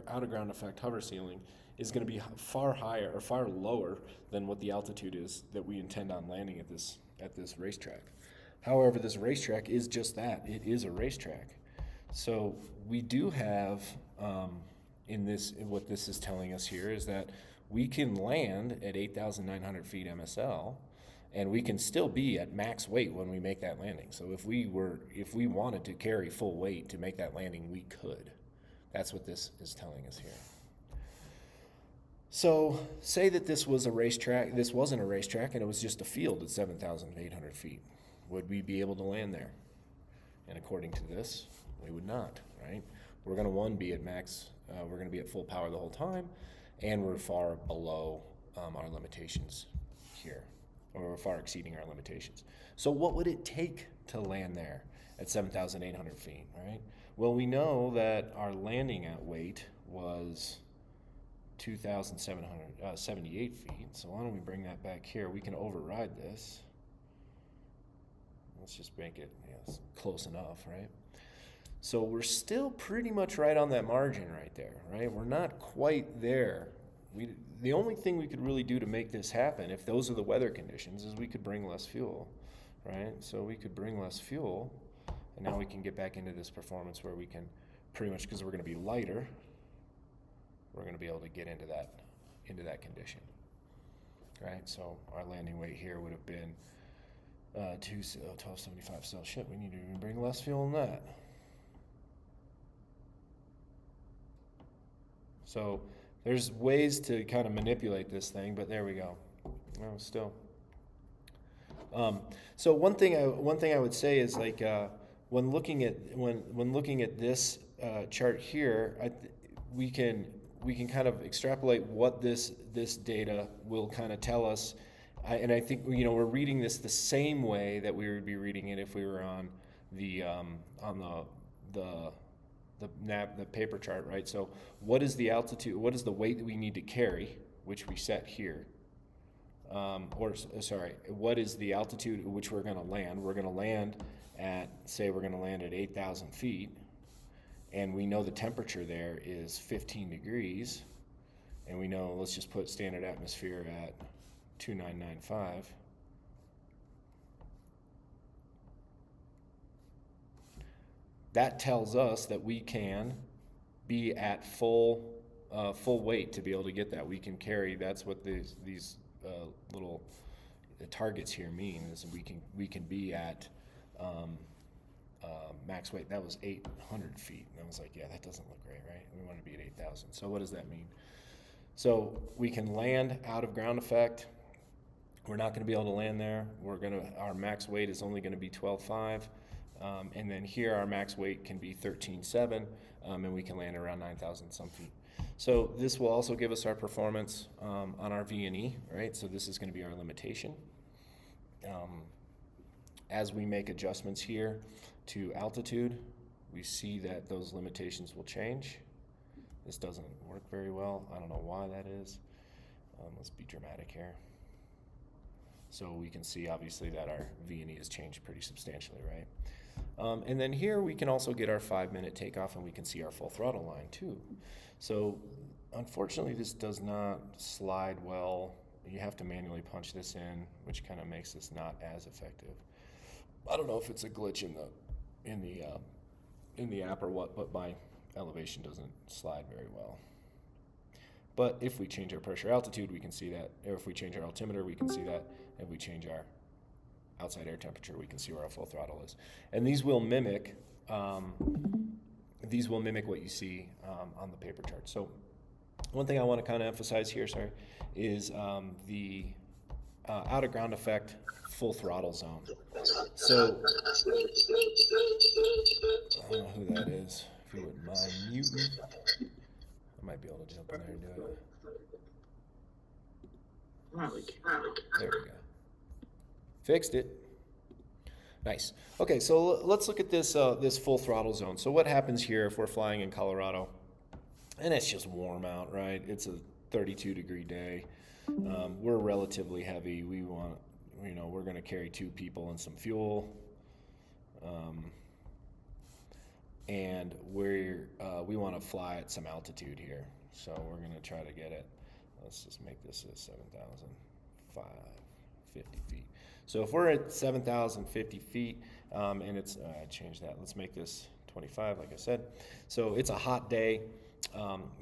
outer ground effect hover ceiling is going to be far higher or far lower than what the altitude is that we intend on landing at this racetrack. However, this racetrack is just that. It is a racetrack. So we do have what this is telling us here is that we can land at 8,900 feet MSL, and we can still be at max weight when we make that landing. So if we wanted to carry full weight to make that landing, we could. That's what this is telling us here. So say that this wasn't a racetrack, and it was just a field at 7,800 feet. Would we be able to land there? And according to this, we would not, right? We're going to be at max, we're going to be at full power the whole time, and we're far below our limitations here, or we're far exceeding our limitations. So what would it take to land there at 7,800 feet, right? Well, we know that our landing at weight was 2,778 feet, so why don't we bring that back here? We can override this. Let's just make it close enough, right? So we're still pretty much right on that margin right there, right? We're not quite there. The only thing we could really do to make this happen, if those are the weather conditions, is we could bring less fuel, right? So we could bring less fuel, and now we can get back into this performance where we can pretty much, because we're going to be lighter, we're going to be able to get into that condition, right? So our landing weight here would have been 1275. So shit, we need to even bring less fuel than that. So there's ways to kind of manipulate this thing, but there we go. No, still. So one thing I would say is like when looking at this chart here, we can kind of extrapolate what this data will kind of tell us, and I think we're reading this the same way that we would be reading it if we were on the paper chart, right? So what is the altitude, what is the weight that we need to carry, which we set here? What is the altitude at which we're going to land? We're going to land at, say we're going to land at 8,000 feet, and we know the temperature there is 15 degrees, and we know, let's just put standard atmosphere at 2995. That tells us that we can be at full weight to be able to get that. We can carry. That's what these little targets here mean, is we can be at max weight. That was 800 feet, and I was like, yeah, that doesn't look right, right? We want to be at 8,000. So what does that mean? So we can land out of ground effect. We're not going to be able to land there. Our max weight is only going to be 12.5. And then here our max weight can be 13.7, and we can land around 9,000 some feet. So this will also give us our performance on our V&E, right? So this is going to be our limitation. As we make adjustments here to altitude, we see that those limitations will change. This doesn't work very well. I don't know why that is. Let's be dramatic here. So we can see obviously that our V&E has changed pretty substantially, right? And then here we can also get our 5-minute takeoff, and we can see our full throttle line too. So unfortunately this does not slide well. You have to manually punch this in, which kind of makes this not as effective. I don't know if it's a glitch in the app or what, but my elevation doesn't slide very well. But if we change our pressure altitude, we can see that. Or if we change our altimeter, we can see that. If we change our outside air temperature, we can see where our full throttle is. And these will mimic what you see on the paper chart. So one thing I want to kind of emphasize here, is the out of ground effect full throttle zone. So I don't know who that is. If you wouldn't mind muting, I might be able to jump in there and do it. There we go. Fixed it. Nice. Okay, so let's look at this this full throttle zone. So what happens here if we're flying in Colorado? And it's just warm out, right? It's a 32-degree day. We're relatively heavy. We want, we're going to carry 2 people and some fuel. And we want to fly at some altitude here. So we're going to try to get it. Let's just make this at 7,550 feet. So if we're at 7,050 feet, and it's, I changed that. Let's make this 25, like I said. So it's a hot day.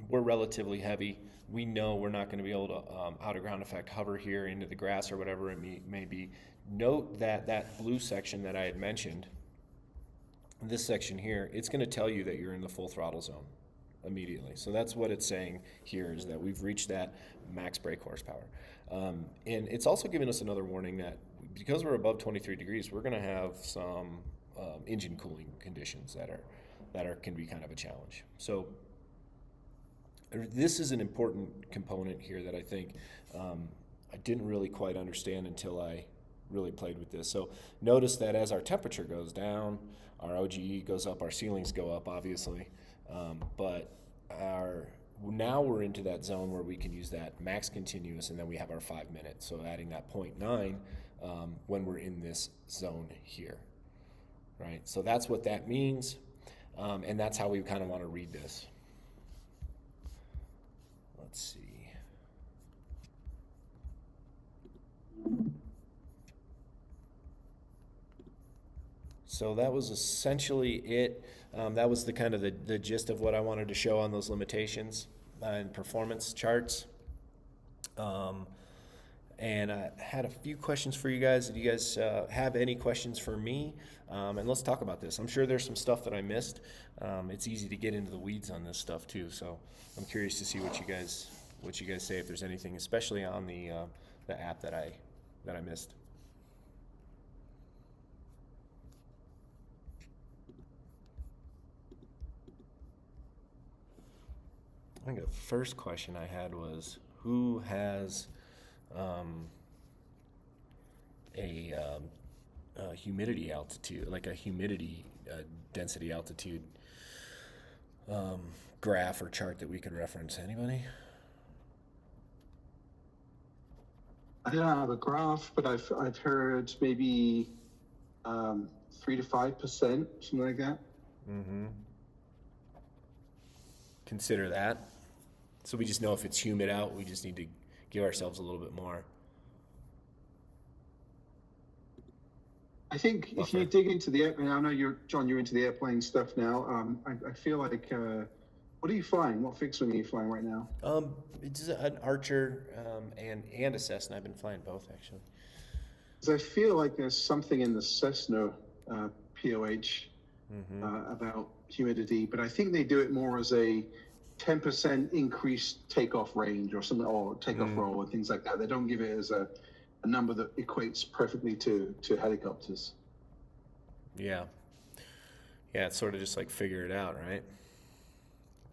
We're relatively heavy. We know we're not going to be able to out of ground effect hover here into the grass or whatever it may be. Note that that blue section that I had mentioned, this section here, it's going to tell you that you're in the full throttle zone immediately. So that's what it's saying here, is that we've reached that max brake horsepower. And it's also giving us another warning that because we're above 23 degrees, we're going to have some engine cooling conditions that can be kind of a challenge. So this is an important component here that I think I didn't really quite understand until I really played with this. So notice that as our temperature goes down, our OGE goes up, our ceilings go up, obviously, but now we're into that zone where we can use that max continuous, and then we have our 5 minutes. So adding that 0.9 when we're in this zone here, right? So that's what that means, and that's how we kind of want to read this. Let's see. So that was essentially it. That was the kind of the gist of what I wanted to show on those limitations and performance charts. And I had a few questions for you guys. Do you guys have any questions for me? And let's talk about this. I'm sure there's some stuff that I missed. It's easy to get into the weeds on this stuff too. So I'm curious to see what you guys say, if there's anything, especially on the app that I missed. I think the first question I had was, who has a humidity altitude, like a humidity density altitude graph or chart that we could reference? Anybody? I don't have a graph, but I've heard maybe 3 to 5%, something like that. Mm-hmm. Consider that. So we just know if it's humid out, we just need to give ourselves a little bit more. I think if you dig into the airplane, I know John, you're into the airplane stuff now. I feel like, what are you flying? What fixed wing are you flying right now? It's an Archer and a Cessna. I've been flying both, actually. Because I feel like there's something in the Cessna POH about humidity, but I think they do it more as a 10% increased takeoff range or something, or takeoff roll and things like that. They don't give it as a number that equates perfectly to helicopters. Yeah. Yeah, it's sort of just like figure it out, right?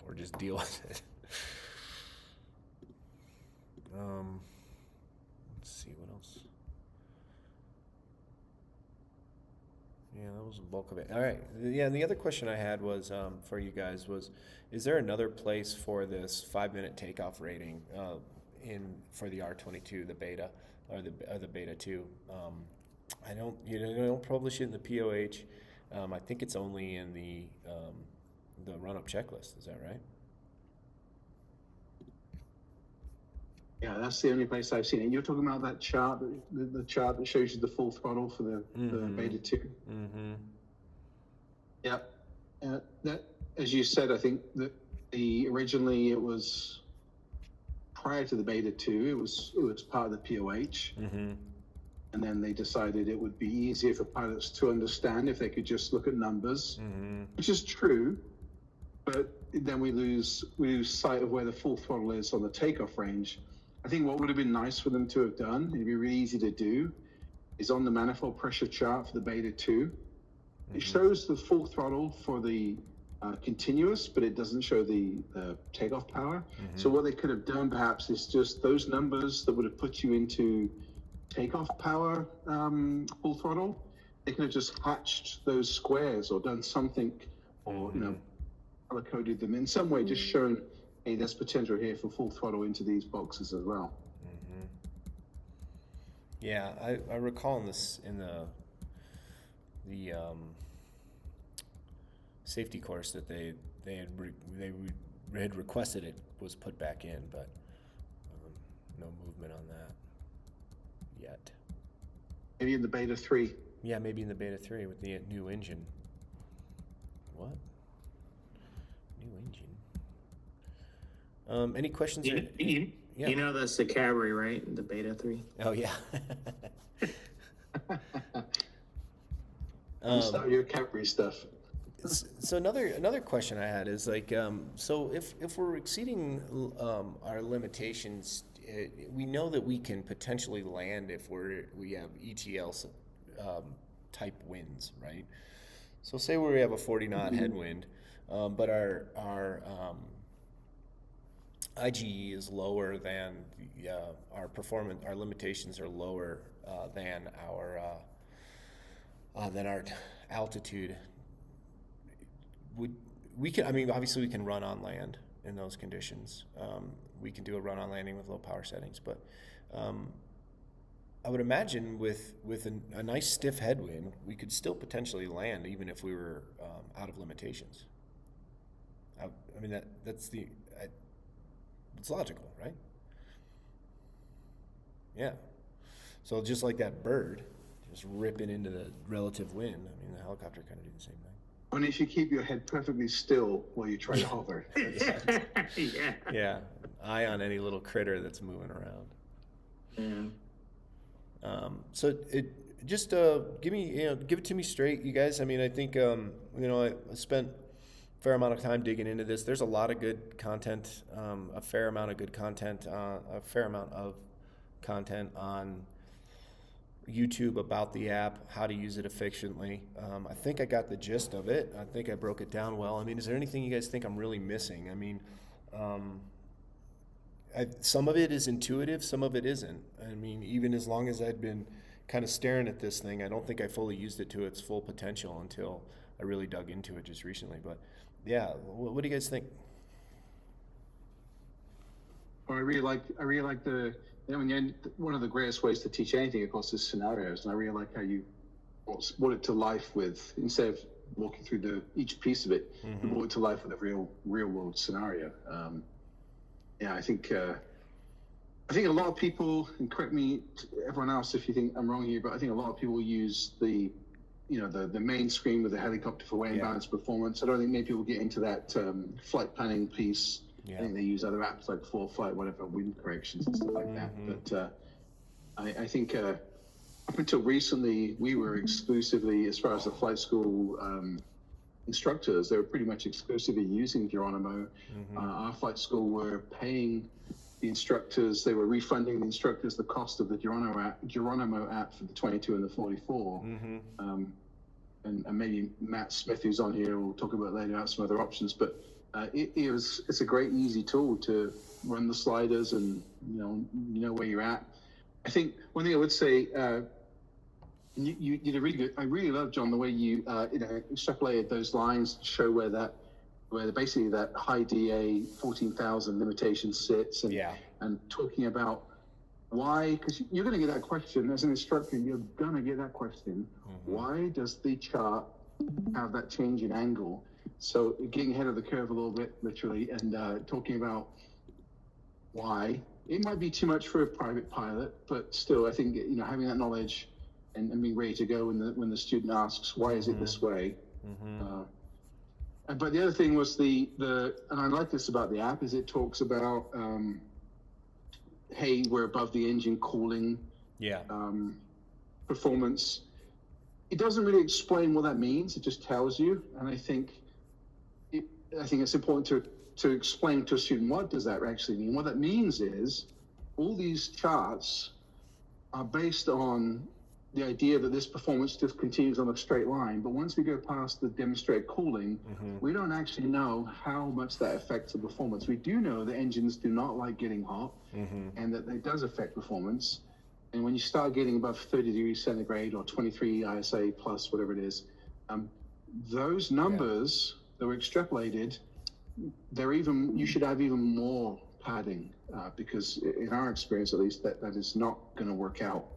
Or just deal with it. Let's see what else. Yeah, that was the bulk of it. All right. Yeah, and the other question I had was for you guys was, is there another place for this 5-minute takeoff rating for the R22, the beta, or the beta 2? I don't publish it in the POH. I think it's only in the run-up checklist. Is that right? Yeah, that's the only place I've seen it. You're talking about that chart, the chart that shows you the full throttle for the beta 2. Mm-hmm. Yeah, that, as you said, I think that originally it was prior to the beta 2. It was part of the POH, and then they decided it would be easier for pilots to understand if they could just look at numbers, which is true. But then we lose sight of where the full throttle is on the takeoff range. I think what would have been nice for them to have done, it'd be really easy to do, is on the manifold pressure chart for the beta 2. It shows the full throttle for the continuous, but it doesn't show the takeoff power. So what they could have done perhaps is just those numbers that would have put you into takeoff power full throttle. They could have just hatched those squares or done something, or color coded them in some way, just shown, hey, there's potential here for full throttle into these boxes as well. Yeah, I recall in the safety course that they had requested it was put back in, but no movement on that yet. Maybe in the beta 3. Yeah, maybe in the beta 3 with the new engine. What? New engine. Any questions? You know that's the Cabri, right? The beta 3. Oh yeah. Start your Capri stuff. So another question I had is like, so if we're exceeding our limitations, we know that we can potentially land if we have ETL type winds, right? So say we have a 40 knot headwind, but our IGE is lower than our performance. Our limitations are lower than our altitude. We can? I mean, obviously we can run on land in those conditions. We can do a run on landing with low power settings, but I would imagine with a nice stiff headwind, we could still potentially land even if we were out of limitations. I mean that's it's logical, right? Yeah. So just like that bird, just ripping into the relative wind. I mean, the helicopter kind of do the same thing. Only if you keep your head perfectly still while you try to hover. Yeah. Yeah. Eye on any little critter that's moving around. Yeah. So it just give it to me straight, you guys. I mean, I think I spent a fair amount of time digging into this. There's a lot of good content, a fair amount of content on YouTube about the app, how to use it efficiently. I think I got the gist of it. I think I broke it down well. I mean, is there anything you guys think I'm really missing? I mean, some of it is intuitive, some of it isn't. I mean, even as long as I'd been kind of staring at this thing, I don't think I fully used it to its full potential until I really dug into it just recently. But yeah, what do you guys think? Well, I really like one of the greatest ways to teach anything, of course, is scenarios, and I really like how you brought it to life with, instead of walking through each piece of it, we brought it to life with a real world scenario. I think a lot of people, and correct me, everyone else, if you think I'm wrong here, but I think a lot of people use the main screen with the helicopter for way and balance performance. I don't think many people get into that flight planning piece. I think they use other apps like ForeFlight, whatever, wind corrections and stuff like that. But I think up until recently, we were exclusively, as far as the flight school instructors, they were pretty much exclusively using Gyronimo. Our flight school were paying the instructors, they were refunding the instructors the cost of the Gyronimo app for the 22 and the 44. And maybe Matt Smith, who's on here, will talk about later about some other options. But it's a great, easy tool to run the sliders and you know where you're at. I think one thing I would say, you did a really good. I really love, John, the way you extrapolated those lines to show where basically that high DA 14,000 limitation sits, and talking about why, because you're going to get that question as an instructor. You're going to get that question. Why does the chart have that change in angle? So getting ahead of the curve a little bit, literally, and talking about why. It might be too much for a private pilot, but still, I think having that knowledge and being ready to go when the student asks, why is it this way? But the other thing was and I like this about the app, is it talks about, hey, we're above the engine cooling performance. It doesn't really explain what that means. It just tells you. And I think it's important to explain to a student, what does that actually mean? What that means is all these charts are based on the idea that this performance just continues on a straight line. But once we go past the demonstrated cooling, we don't actually know how much that affects the performance. We do know that engines do not like getting hot, and that it does affect performance. And when you start getting above 30 degrees centigrade or 23 ISA plus, whatever it is, those numbers that were extrapolated, you should have even more padding, because in our experience, at least, that is not going to work out.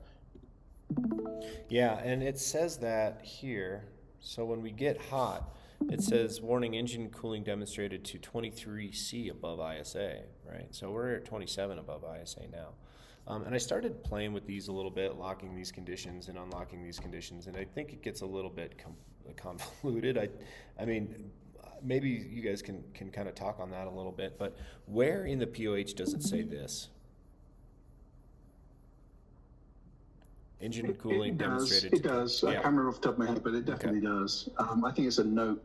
Yeah, and it says that here. So when we get hot, it says warning, engine cooling demonstrated to 23C above ISA, right? So we're at 27 above ISA now. And I started playing with these a little bit, locking these conditions and unlocking these conditions, and I think it gets a little bit convoluted. I mean, maybe you guys can kind of talk on that a little bit, but where in the POH does it say this? Engine cooling demonstrated. It does. I can't remember off the top of my head, but it definitely does. I think it's a note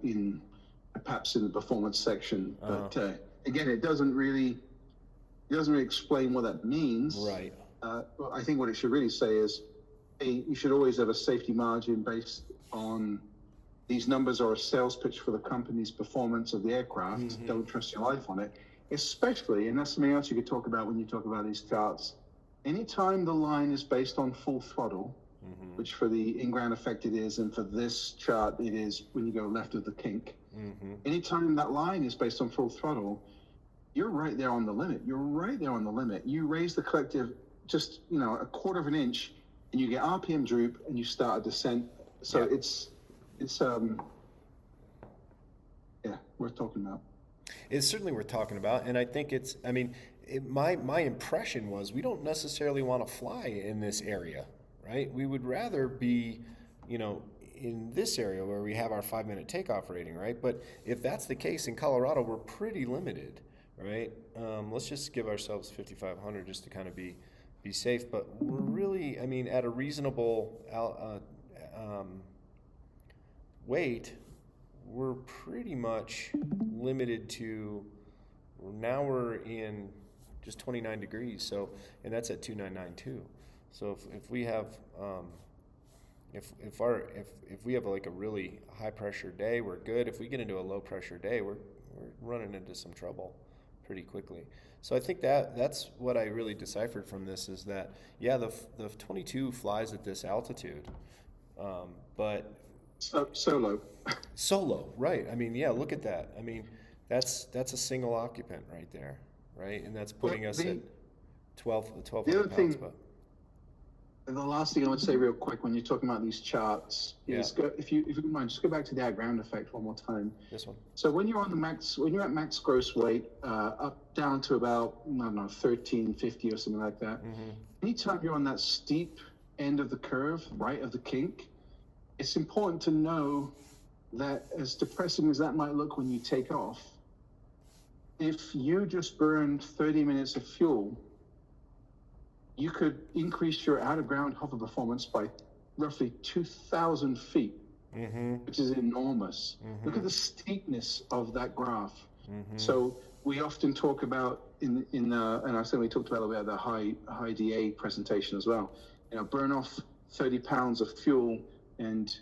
perhaps in the performance section, but again, it doesn't really explain what that means. Right. I think what it should really say is, hey, you should always have a safety margin based on these numbers are a sales pitch for the company's performance of the aircraft. Don't trust your life on it, especially, and that's something else you could talk about when you talk about these charts. Anytime the line is based on full throttle, which for the in-ground effect it is, and for this chart it is when you go left of the kink. Anytime that line is based on full throttle, you're right there on the limit. You raise the collective just a quarter of an inch, and you get RPM droop, and you start a descent. So it's worth talking about. It's certainly worth talking about, and I think my impression was we don't necessarily want to fly in this area, right? We would rather be, in this area where we have our 5-minute takeoff rating, right? But if that's the case in Colorado, we're pretty limited, right? Let's just give ourselves 5,500 just to kind of be safe. But we're really, at a reasonable weight, we're pretty much limited to. Now we're in just 29 degrees, so, and that's at 2,992. So if we have if we have like a really high pressure day, we're good. If we get into a low pressure day, we're running into some trouble pretty quickly. So I think that's what I really deciphered from this, is that the 22 flies at this altitude, but solo, right? Look at that. That's a single occupant right there, right? And that's putting us at 1,200 pounds. The last thing I would say real quick when you're talking about these charts is if you don't mind, just go back to that ground effect one more time. This one. So when you're on the max, when you're at max gross weight, up down to about, I don't know, 1350 or something like that. Anytime you're on that steep end of the curve, right of the kink, it's important to know that as depressing as that might look when you take off, if you just burned 30 minutes of fuel, you could increase your out-of-ground hover performance by roughly 2,000 feet, which is enormous. Look at the steepness of that graph. So we often talk about and I certainly talked about the high DA presentation as well. You know, burn off 30 pounds of fuel, and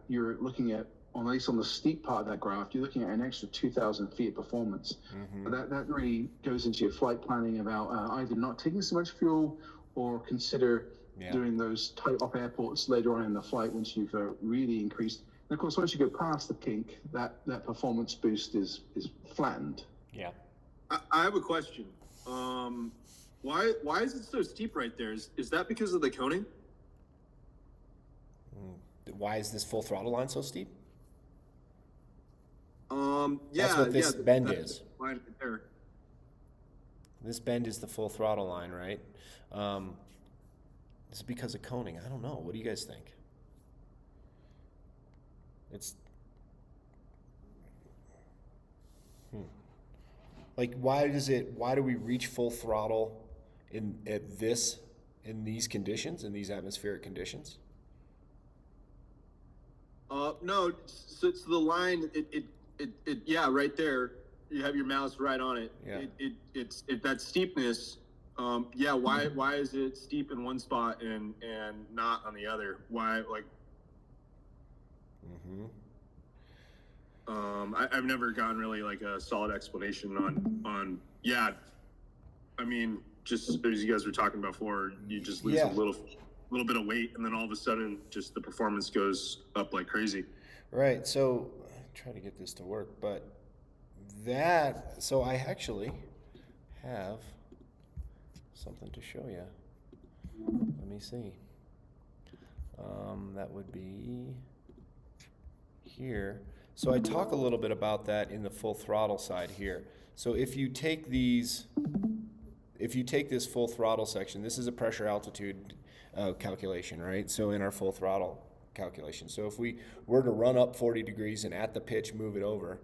you're looking at, at least on the steep part of that graph, you're looking at an extra 2,000 feet of performance. That really goes into your flight planning about either not taking so much fuel or consider doing those tight off airports later on in the flight once you've really increased. And of course, once you go past the kink, that performance boost is flattened. Yeah. I have a question. Why is it so steep right there? Is that because of the coning? Why is this full throttle line so steep? That's what this bend is. Line right there. This bend is the full throttle line, right? This is because of coning. I don't know. What do you guys think? It's like, why do we reach full throttle in these conditions, in these atmospheric conditions? No, so the line, yeah, right there. You have your mouse right on it. Yeah. It's that steepness. Why is it steep in one spot and not on the other? Why, like? I've never gotten really like a solid explanation on. Yeah, I mean, just as you guys were talking about before, you just lose a little bit of weight, and then all of a sudden, just the performance goes up like crazy. Right. So try to get this to work, but so I actually have something to show you. Let me see. That would be here. So I talk a little bit about that in the full throttle side here. So if you take this full throttle section, this is a pressure altitude calculation, right? So in our full throttle calculation. So if we were to run up 40 degrees and at the pitch move it over,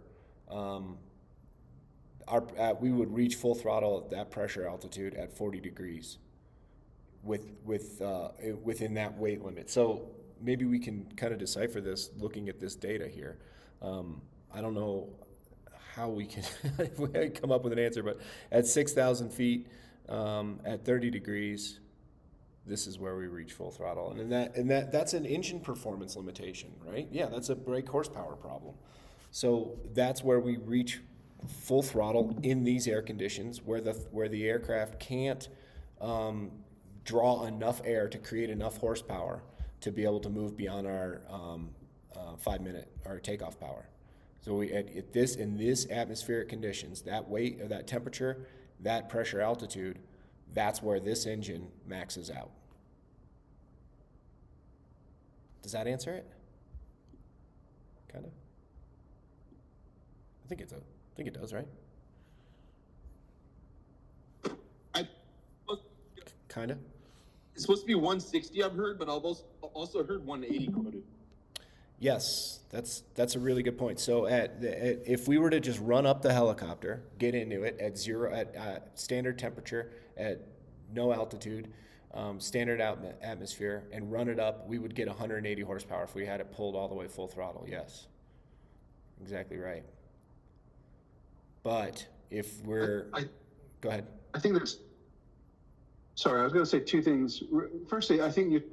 we would reach full throttle at that pressure altitude at 40 degrees within that weight limit. So maybe we can kind of decipher this looking at this data here. I don't know how we can come up with an answer, but at 6,000 feet, at 30 degrees, this is where we reach full throttle. And that's an engine performance limitation, right? Yeah, that's a brake horsepower problem. So that's where we reach full throttle in these air conditions where the aircraft can't draw enough air to create enough horsepower to be able to move beyond our 5-minute our takeoff power. So in this atmospheric conditions, that weight or that temperature, that pressure altitude, that's where this engine maxes out. Does that answer it? Kind of. I think it does, right? Kind of. It's supposed to be 160, I've heard, but I've also heard 180 quoted. Yes, that's a really good point. So if we were to just run up the helicopter, get into it at standard temperature, at no altitude, standard atmosphere, and run it up, we would get 180 horsepower if we had it pulled all the way full throttle. Yes, exactly right. But if we're, go ahead. I think sorry, I was going to say two things. Firstly, I think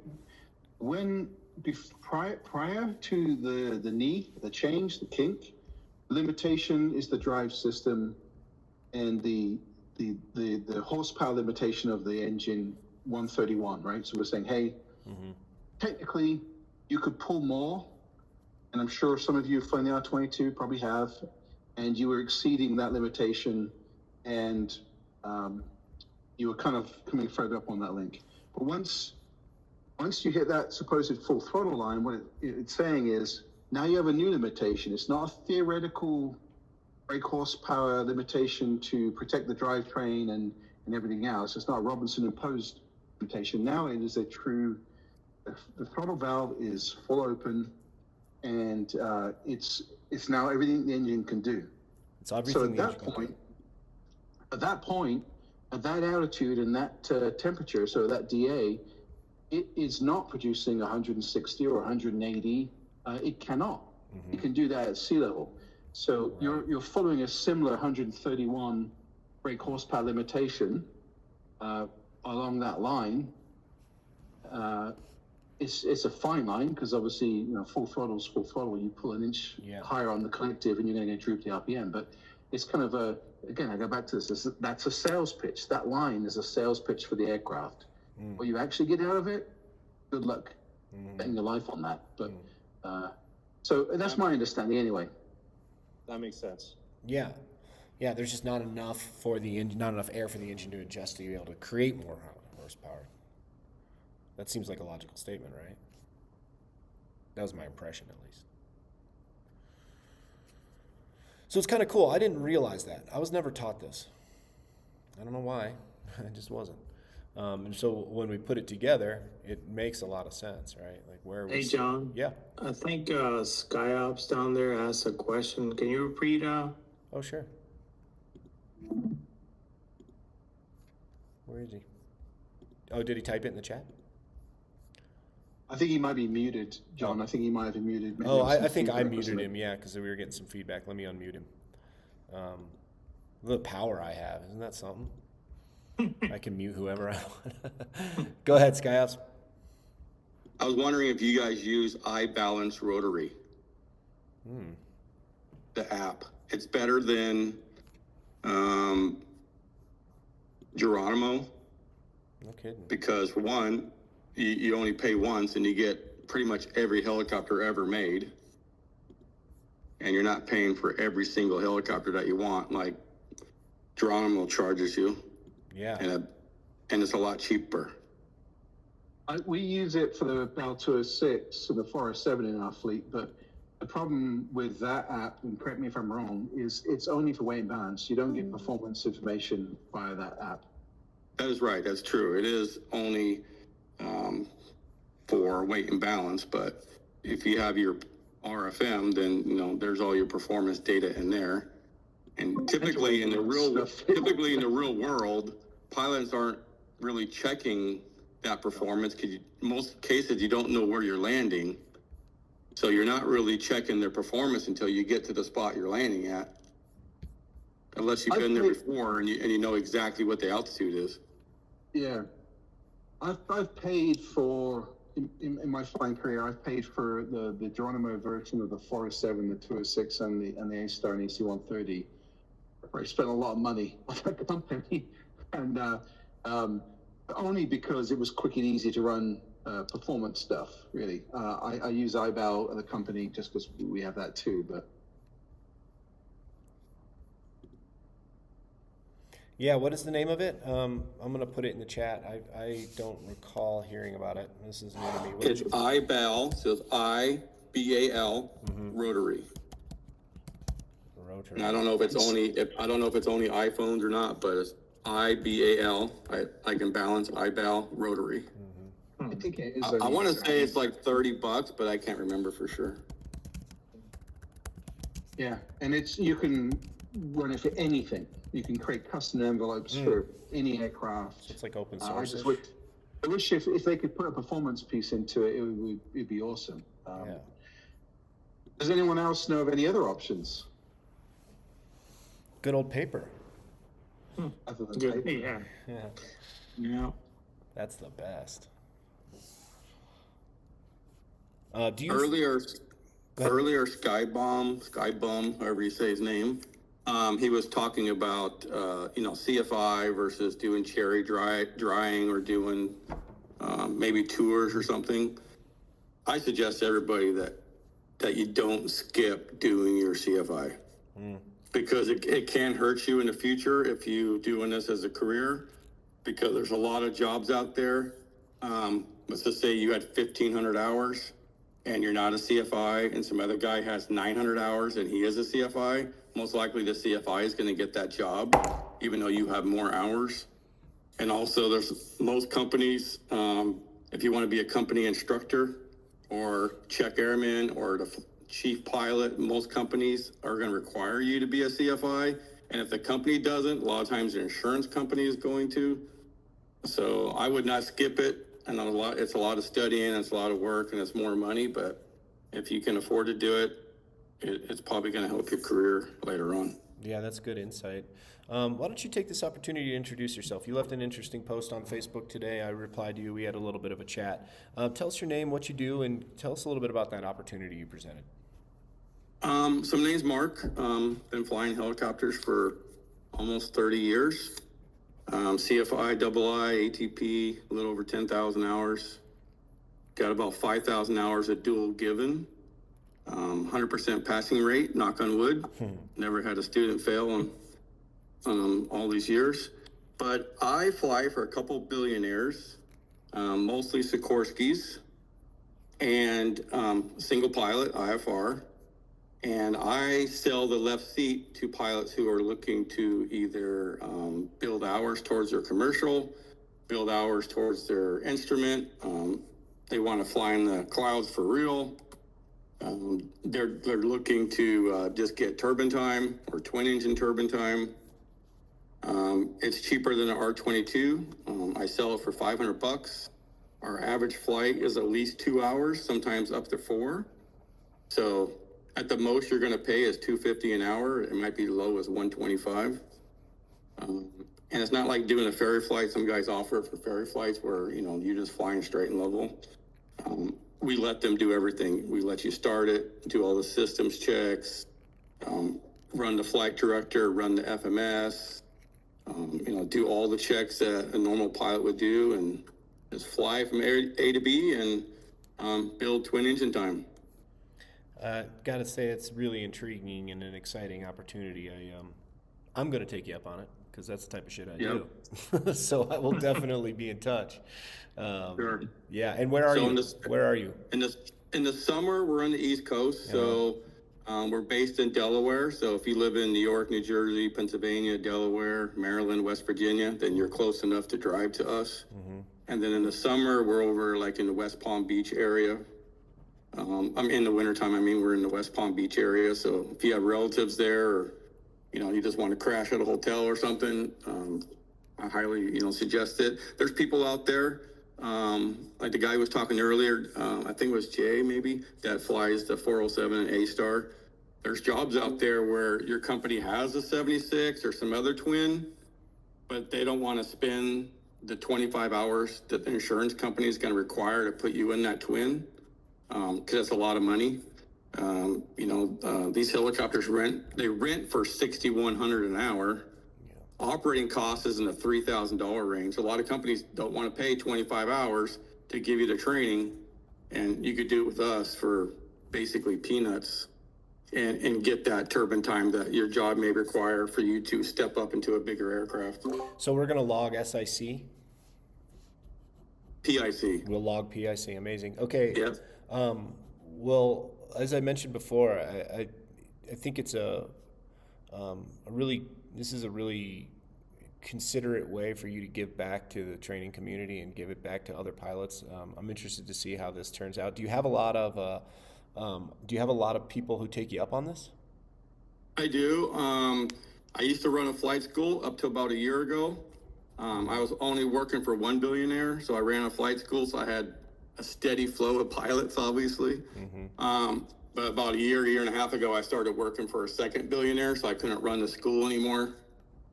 prior to the change, the kink, limitation is the drive system and the horsepower limitation of the engine 131, right? So we're saying, hey, technically you could pull more, and I'm sure some of you flying the R-22 probably have, and you were exceeding that limitation, and you were kind of coming further up on that link. But once once you hit that supposed full throttle line, what it's saying is now you have a new limitation. It's not a theoretical brake horsepower limitation to protect the drivetrain and everything else. It's not a Robinson imposed limitation. Now it is a true, the throttle valve is full open, and it's now everything the engine can do. It's everything. So at that point, at that altitude and that temperature, so that DA, it is not producing 160 or 180. It cannot. Mm-hmm. It can do that at sea level. So right. You're following a similar 131 brake horsepower limitation along that line. It's a fine line because obviously full throttle is full throttle. You pull an inch higher on the collective and you're going to get droop the RPM. But it's kind of again, I go back to this. That's a sales pitch. That line is a sales pitch for the aircraft. What you actually get out of it, good luck betting your life on that. But so that's my understanding anyway. That makes sense. Yeah. There's just not enough for the engine, not enough air for the engine to adjust to be able to create more horsepower. That seems like a logical statement, right? That was my impression, at least. So it's kind of cool. I didn't realize that. I was never taught this. I don't know why. I just wasn't. And so when we put it together, it makes a lot of sense, right? Like where. Hey, John. Yeah. I think SkyOps down there asked a question. Can you repeat? Oh, sure. Where is he? Oh, did he type it in the chat? I think he might be muted, John. I think he might have been muted. Maybe I think I muted him, because we were getting some feedback. Let me unmute him. The power I have, isn't that something? I can mute whoever I want. Go ahead, SkyOps. I was wondering if you guys use iBalance Rotary, the app. It's better than Gyronimo. No kidding. Because for one, you only pay once and you get pretty much every helicopter ever made. And you're not paying for every single helicopter that you want, like Gyronimo charges you. Yeah. And it's a lot cheaper. We use it for the Bell 206 and the 407 in our fleet, but the problem with that app, and correct me if I'm wrong, is it's only for weight and balance. You don't get performance information via that app. That is right. That's true. It is only for weight and balance, but if you have your RFM, then there's all your performance data in there. And typically in the real world, pilots aren't really checking that performance because most cases you don't know where you're landing. So you're not really checking their performance until you get to the spot you're landing at. Unless you've been there before and you know exactly what the altitude is. Yeah. I've paid for, in my flying career, I've paid for the Gyronimo version of the 407, the 206, and the A-Star and AC-130. I spent a lot of money on that company, and only because it was quick and easy to run performance stuff, really. I use iBal at the company just because we have that too, but. Yeah, what is the name of it? I'm going to put it in the chat. I don't recall hearing about it. This is new to me. It's iBal, so it's I-B-A-L, Rotary. And I don't know if it's only iPhones or not, but it's I-B-A-L. I can balance iBal Rotary. I think it is. I want to say it's like $30, but I can't remember for sure. Yeah, and you can run it for anything. You can create custom envelopes for any aircraft. So it's like open source. I wish if they could put a performance piece into it, it'd be awesome. Yeah. Does anyone else know of any other options? Good old paper. Other than paper? Yeah. That's the best. Earlier Skybum, however you say his name, he was talking about CFI versus doing cherry drying or doing maybe tours or something. I suggest to everybody that you don't skip doing your CFI because it can hurt you in the future if you doing this as a career, because there's a lot of jobs out there let's just say you had 1,500 hours and you're not a CFI, and some other guy has 900 hours and he is a CFI, most likely the CFI is going to get that job, even though you have more hours. And also there's most companies, if you want to be a company instructor or check airman or the chief pilot, most companies are going to require you to be a CFI. And if the company doesn't, a lot of times the insurance company is going to. So I would not skip it. And it's a lot of studying, it's a lot of work, and it's more money. But if you can afford to do it, it's probably going to help your career later on. Yeah, that's good insight. Why don't you take this opportunity to introduce yourself? You left an interesting post on Facebook today. I replied to you. We had a little bit of a chat. Tell us your name, what you do, and tell us a little bit about that opportunity you presented. So my name's Mark. Been flying helicopters for almost 30 years. CFI, II, ATP, a little over 10,000 hours. Got about 5,000 hours of dual given. 100% passing rate, knock on wood. Never had a student fail on all these years. But I fly for a couple billionaires, mostly Sikorskis, and single pilot, IFR. And I sell the left seat to pilots who are looking to either build hours towards their commercial, build hours towards their instrument. They want to fly in the clouds for real. They're looking to just get turbine time or twin engine turbine time. It's cheaper than an R-22. I sell it for $500. Our average flight is at least 2 hours, sometimes up to 4. So at the most you're going to pay is $250 an hour. It might be low as $125. And it's not like doing a ferry flight. Some guys offer it for ferry flights where, you're just flying straight and level. We let them do everything. We let you start it, do all the systems checks, run the flight director, run the FMS, do all the checks that a normal pilot would do, and just fly from A to B and build twin engine time. Gotta say, it's really intriguing and an exciting opportunity. I'm going to take you up on it because that's the type of shit I do. So I will definitely be in touch. Sure. Yeah, and where are you? Where are you? In the summer, we're on the East Coast, so we're based in Delaware. So if you live in New York, New Jersey, Pennsylvania, Delaware, Maryland, West Virginia, then you're close enough to drive to us. Mm-hmm. And then in the summer, we're over like in the West Palm Beach area. In the wintertime, we're in the West Palm Beach area. So if you have relatives there or, you just want to crash at a hotel or something, I highly, suggest it. There's people out there, like the guy who was talking earlier, I think it was Jay maybe, that flies the 407 and A-Star. There's jobs out there where your company has a 76 or some other twin, but they don't want to spend the 25 hours that the insurance company is going to require to put you in that twin. Because that's a lot of money. These helicopters rent for $6,100 an hour. Yeah. Operating cost is in the $3,000 range. A lot of companies don't want to pay 25 hours to give you the training, and you could do it with us for basically peanuts and get that turbine time that your job may require for you to step up into a bigger aircraft. So we're going to log SIC? PIC. We'll log PIC. Amazing. Okay. Yeah. Well, as I mentioned before, I think it's a really considerate way for you to give back to the training community and give it back to other pilots. I'm interested to see how this turns out. Do you have a lot of people who take you up on this? I do. I used to run a flight school up to about a year ago. I was only working for one billionaire, so I ran a flight school, so I had a steady flow of pilots, obviously. Mm-hmm. But about a year and a half ago, I started working for a second billionaire, so I couldn't run the school anymore.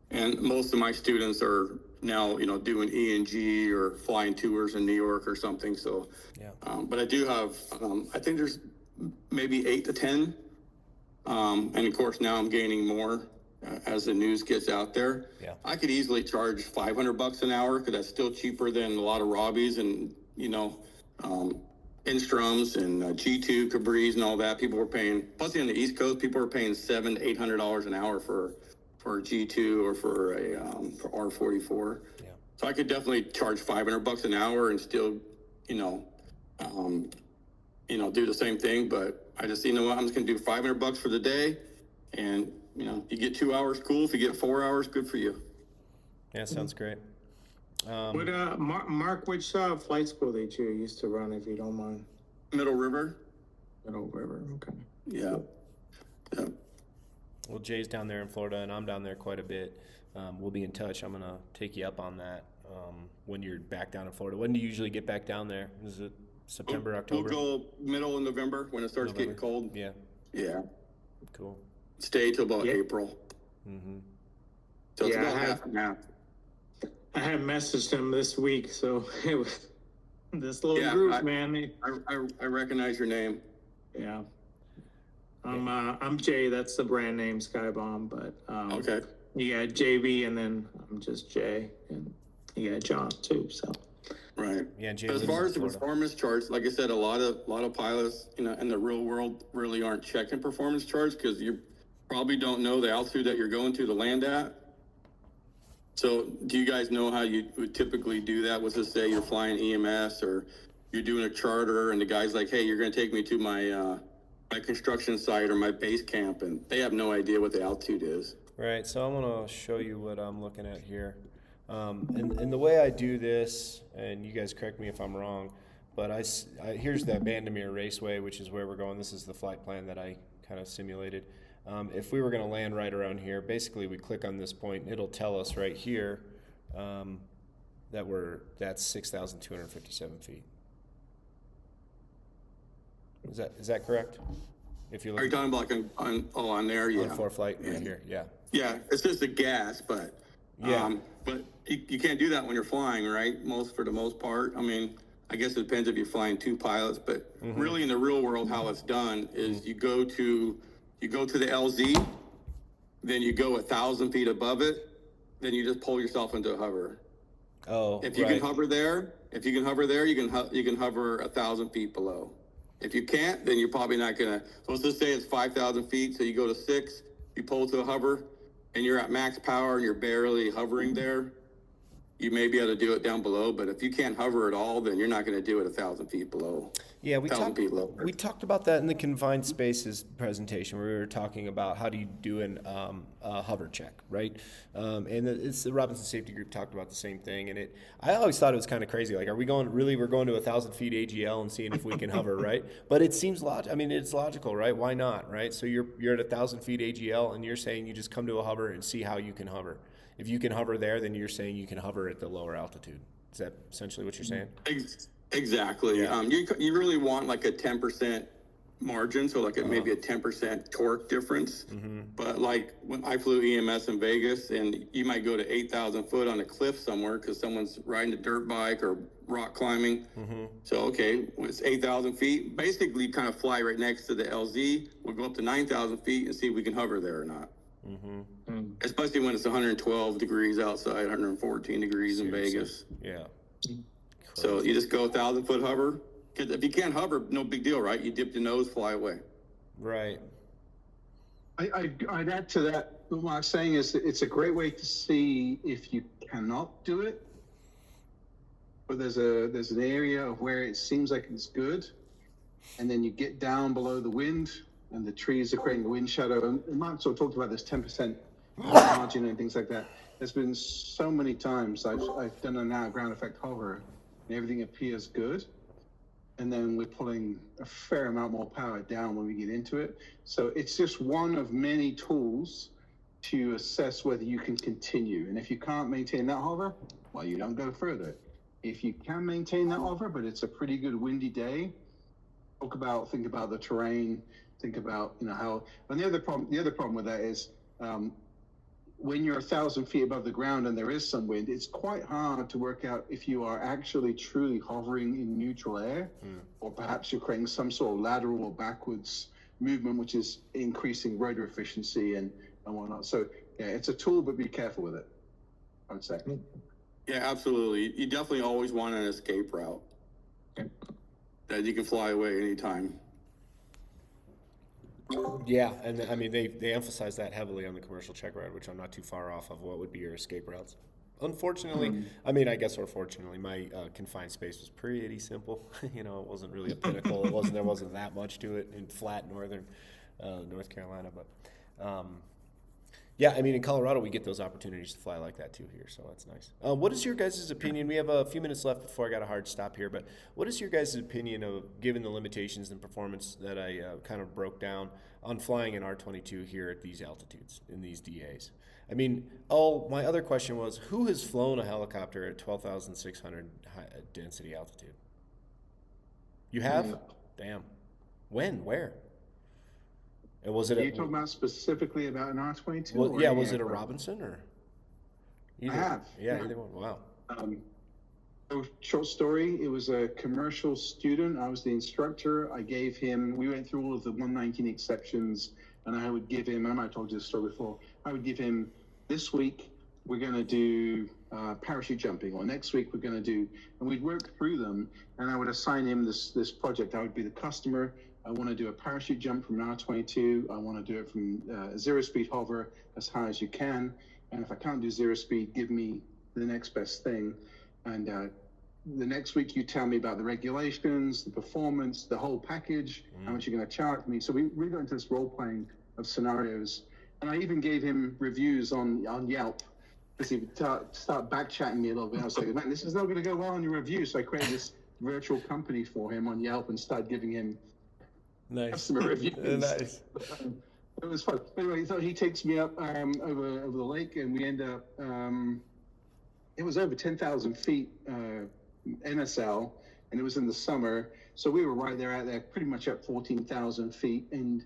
And most of my students are now, doing E&G or flying tours in New York or something. So, yeah. But I do have, I think there's maybe 8 to 10. And of course, now I'm gaining more as the news gets out there. Yeah. I could easily charge $500 an hour because that's still cheaper than a lot of Robbies and, Instrums and G2, Cabris and all that. People were paying, plus on the East Coast, people were paying $700 to $800 an hour for a G2 or for a for R44. So I could definitely charge $500 an hour and still, you know, do the same thing. But I just, you know what, I'm just gonna do $500 for the day, and you know, you get 2 hours, cool. If you get 4 hours, good for you. Yeah, sounds great. Mark, which flight school that you used to run, if you don't mind? Middle River. Middle River. Okay. Yeah. Yeah. Well, Jay's down there in Florida, and I'm down there quite a bit. We'll be in touch. I'm gonna take you up on that when you're back down in Florida. When do you usually get back down there? Is it September, October? We'll go middle of November when it starts getting cold. Yeah. Yeah. Cool. Stay till about April. Mm-hmm. So it's about half and half. I had messaged him this week, so it was this little group, man. I recognize your name. Yeah. I'm Jay. That's the brand name, Skybomb. But okay. You got JB, and then I'm just Jay, and you got John too. So. Right. Yeah. Jay, as far as the performance charts, like I said, a lot of pilots, you know, in the real world really aren't checking performance charts because you probably don't know the altitude that you're going to land at. So do you guys know how you would typically do that? Let's just say you're flying EMS or you're doing a charter and the guy's like, hey, you're going to take me to my my construction site or my base camp, and they have no idea what the altitude is. Right. So I'm going to show you what I'm looking at here. And the way I do this, and you guys correct me if I'm wrong, but here's the Bandamere Raceway, which is where we're going. This is the flight plan that I kind of simulated. If we were going to land right around here, basically we click on this point, and it'll tell us right here that's 6,257 feet. Is that correct? If you look, are you talking about like on there? Yeah. On ForeFlight right here. Yeah. Yeah, it's just a gas, but but you can't do that when you're flying, right? For the most part. I mean, I guess it depends if you're flying two pilots, but really in the real world, how it's done is you go to the LZ, then you go 1,000 feet above it, then you just pull yourself into a hover. Oh, if you can hover there, you can hover 1,000 feet below. If you can't, then you're probably not gonna. So let's just say it's 5,000 feet, so you go to 6, you pull to a hover, and you're at max power, and you're barely hovering there. You may be able to do it down below, but if you can't hover at all, then you're not going to do it 1,000 feet below. Yeah, we talked about that in the confined spaces presentation, where we were talking about how do you do a hover check, right? And it's the Robinson Safety Group talked about the same thing, and I always thought it was kind of crazy. Like, we're going to 1,000 feet AGL and seeing if we can hover, right? But it seems it's logical, right? Why not, right? So you're at 1,000 feet AGL, and you're saying you just come to a hover and see how you can hover. If you can hover there, then you're saying you can hover at the lower altitude. Is that essentially what you're saying? Exactly. Yeah. You really want like a 10% margin, so like maybe a 10% torque difference. Mm-hmm. But like when I flew EMS in Vegas, and you might go to 8,000 foot on a cliff somewhere because someone's riding a dirt bike or rock climbing. Mm-hmm. So, okay, when it's 8,000 feet, basically kind of fly right next to the LZ. We'll go up to 9,000 feet and see if we can hover there or not. Mm-hmm. Especially when it's 112 degrees outside, 114 degrees in Vegas. Yeah. So you just go 1,000 foot hover. Because if you can't hover, no big deal, right? You dip your nose, fly away. Right. I'd add to that. What I'm saying is that it's a great way to see if you cannot do it. But there's an area of where it seems like it's good, and then you get down below the wind, and the trees are creating a wind shadow. And Mark sort of talked about this 10% margin and things like that. There's been so many times I've done a now ground effect hover, and everything appears good, and then we're pulling a fair amount more power down when we get into it. So it's just one of many tools to assess whether you can continue. And if you can't maintain that hover, well, you don't go further. If you can maintain that hover, but it's a pretty good windy day, think about the terrain, think about how. And the other problem with that is when you're 1,000 feet above the ground and there is some wind, it's quite hard to work out if you are actually truly hovering in neutral air, or perhaps you're creating some sort of lateral or backwards movement, which is increasing rotor efficiency and whatnot. So yeah, it's a tool, but be careful with it, I would say. Yeah, absolutely. You definitely always want an escape route that you can fly away anytime. Yeah, and I mean they emphasize that heavily on the commercial check ride, which I'm not too far off of. What would be your escape routes? Unfortunately, I mean, I guess, or fortunately, my confined space was pretty simple. You know, it wasn't really a pinnacle. There wasn't that much to it in flat northern North Carolina. But yeah, I mean, in Colorado, we get those opportunities to fly like that too here, so that's nice. What is your guys' opinion? We have a few minutes left before I got a hard stop here, but what is your guys' opinion of, given the limitations and performance that I kind of broke down, on flying an R-22 here at these altitudes, in these DAs? I mean, my other question was, who has flown a helicopter at 12,600 density altitude? You have? Damn. When? Where? And was it? Are you talking about specifically about an R-22? Well, yeah, was it a Robinson or? Either? I have. Yeah, either one. Wow. So short story, it was a commercial student. I was the instructor. We went through all of the 119 exceptions, and I would give him, I might have told you this story before, I would give him, this week we're going to do parachute jumping, or next week we're going to do, and we'd work through them, and I would assign him this project. I would be the customer. I want to do a parachute jump from an R-22. I want to do it from zero speed hover as high as you can. And if I can't do zero speed, give me the next best thing. And the next week you tell me about the regulations, the performance, the whole package, how much you're going to charge me. So we got into this role playing of scenarios. And I even gave him reviews on Yelp, because he would start back chatting me a little bit. I was like, man, this is not going to go well on your review. So I created this virtual company for him on Yelp and started giving him customer reviews. Nice. It was fun. Anyway, so he takes me up over the lake, and we end up, it was over 10,000 feet NSL, and it was in the summer. So we were right there out there, pretty much at 14,000 feet and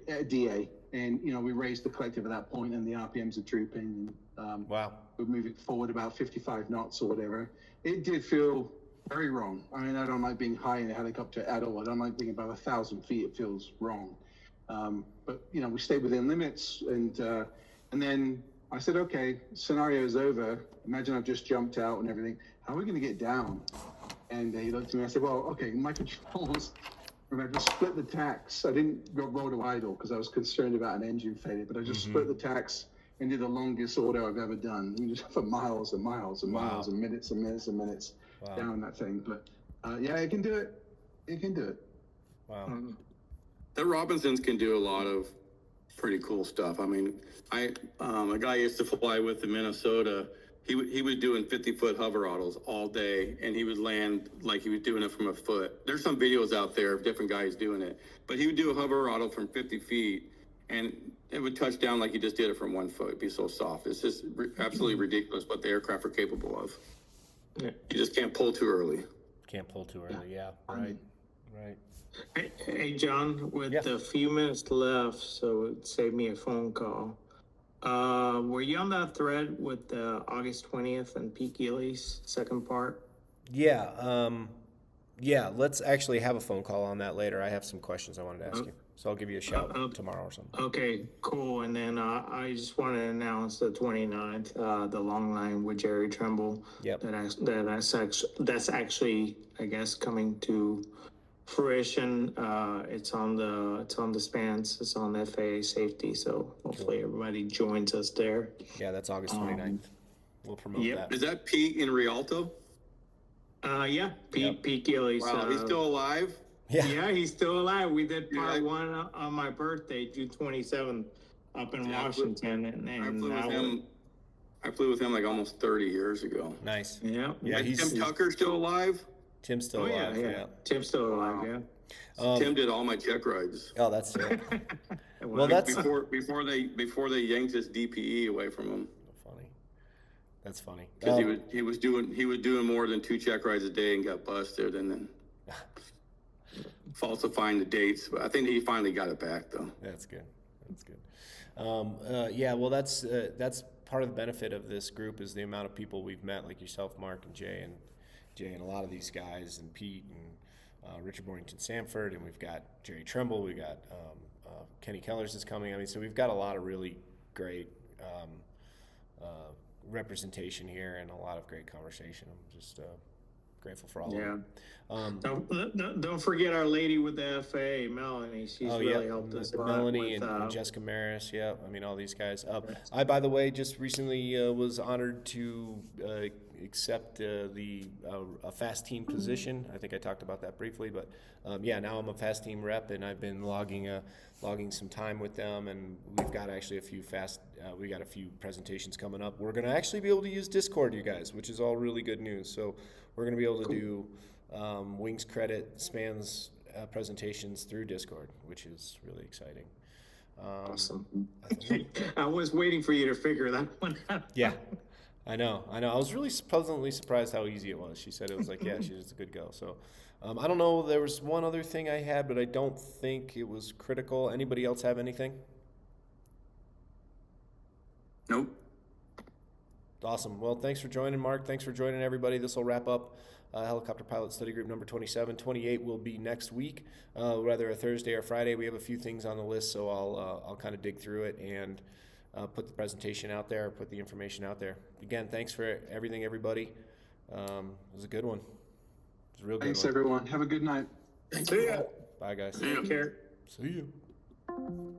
at DA. And, you know, we raised the collective at that point, and the RPMs are drooping. And wow. We're moving forward about 55 knots or whatever. It did feel very wrong. I mean, I don't like being high in a helicopter at all. I don't like being above 1,000 feet. It feels wrong. But, you know, we stayed within limits. And then I said, okay, scenario's over. Imagine I've just jumped out and everything. How are we going to get down? And he looked at me. I said, well, okay, my controls. Remember, split the tacks. I didn't roll to idle because I was concerned about an engine failure, but I just split the tacks and did the longest order I've ever done. We just for miles and miles and miles and minutes and minutes and minutes down that thing. But yeah, it can do it. It can do it. Wow. The Robinsons can do a lot of pretty cool stuff. I mean, a guy I used to fly with in Minnesota, he was doing 50-foot hover autos all day, and he would land like he was doing it from a foot. There's some videos out there of different guys doing it, but he would do a hover auto from 50 feet, and it would touch down like he just did it from 1 foot. It'd be so soft. It's just absolutely ridiculous what the aircraft are capable of. Yeah. You just can't pull too early. Can't pull too early, yeah. Right. Hey, John, with the few minutes left, so it saved me a phone call. Were you on that thread with August 20th and Pete Gillies, second part? Yeah. Yeah, let's actually have a phone call on that later. I have some questions I wanted to ask you. So I'll give you a shout tomorrow or something. Okay, cool. And then I just want to announce the 29th, the long line with Jerry Trimble. Yep. That's actually, I guess, coming to fruition. It's on the spans. It's on FAA safety. So hopefully everybody joins us there. Yeah, that's August 29th. We'll promote that. Is that Pete in Rialto? Yeah, Pete Gillies. Wow, he's still alive? Yeah, he's still alive. We did part one on my birthday, June 27th, up in Washington. I flew with him like almost 30 years ago. Nice. Yeah. Is Tim Tucker still alive? Tim's still alive. Yeah. Tim's still alive. Yeah. Tim did all my check rides. Oh, that's it. Well, that's before they yanked his DPE away from him. Funny. That's funny. Because he was doing more than 2 check rides a day and got busted, and then falsifying the dates. But I think he finally got it back though. That's good. Yeah. Well, that's part of the benefit of this group is the amount of people we've met, like yourself, Mark, and Jay, and a lot of these guys, and Pete, and Richard Boynton Sanford, and we've got Jerry Trimble, we got Kenny Kellers is coming. I mean, so we've got a lot of really great representation here and a lot of great conversation. I'm just grateful for all of Yeah. them. Don't forget our lady with the FA, Melanie. She's really helped us a lot. Melanie with, and Jessica Maris. Yeah, I mean, all these guys. I, by the way, just recently was honored to accept a fast team position. I think I talked about that briefly, but yeah, now I'm a fast team rep, and I've been logging some time with them, and we've got actually we got a few presentations coming up. We're going to actually be able to use Discord, you guys, which is all really good news. So we're going to be able to do Wings Credit spans presentations through Discord, which is really exciting. Awesome. I was waiting for you to figure that one out. Yeah, I know. I was really pleasantly surprised how easy it was. She said it was like, yeah, she's a good go. So I don't know. There was one other thing I had, but I don't think it was critical. Anybody else have anything? Nope. Awesome. Well, thanks for joining, Mark. Thanks for joining, everybody. This will wrap up Helicopter Pilot Study Group number 27. 28 will be next week, whether a Thursday or Friday. We have a few things on the list, so I'll kind of dig through it and put the presentation out there, put the information out there. Again, thanks for everything, everybody. It was a good one. It was a real good one. Thanks, everyone. Have a good night. See ya. Bye, guys. Take care. See you.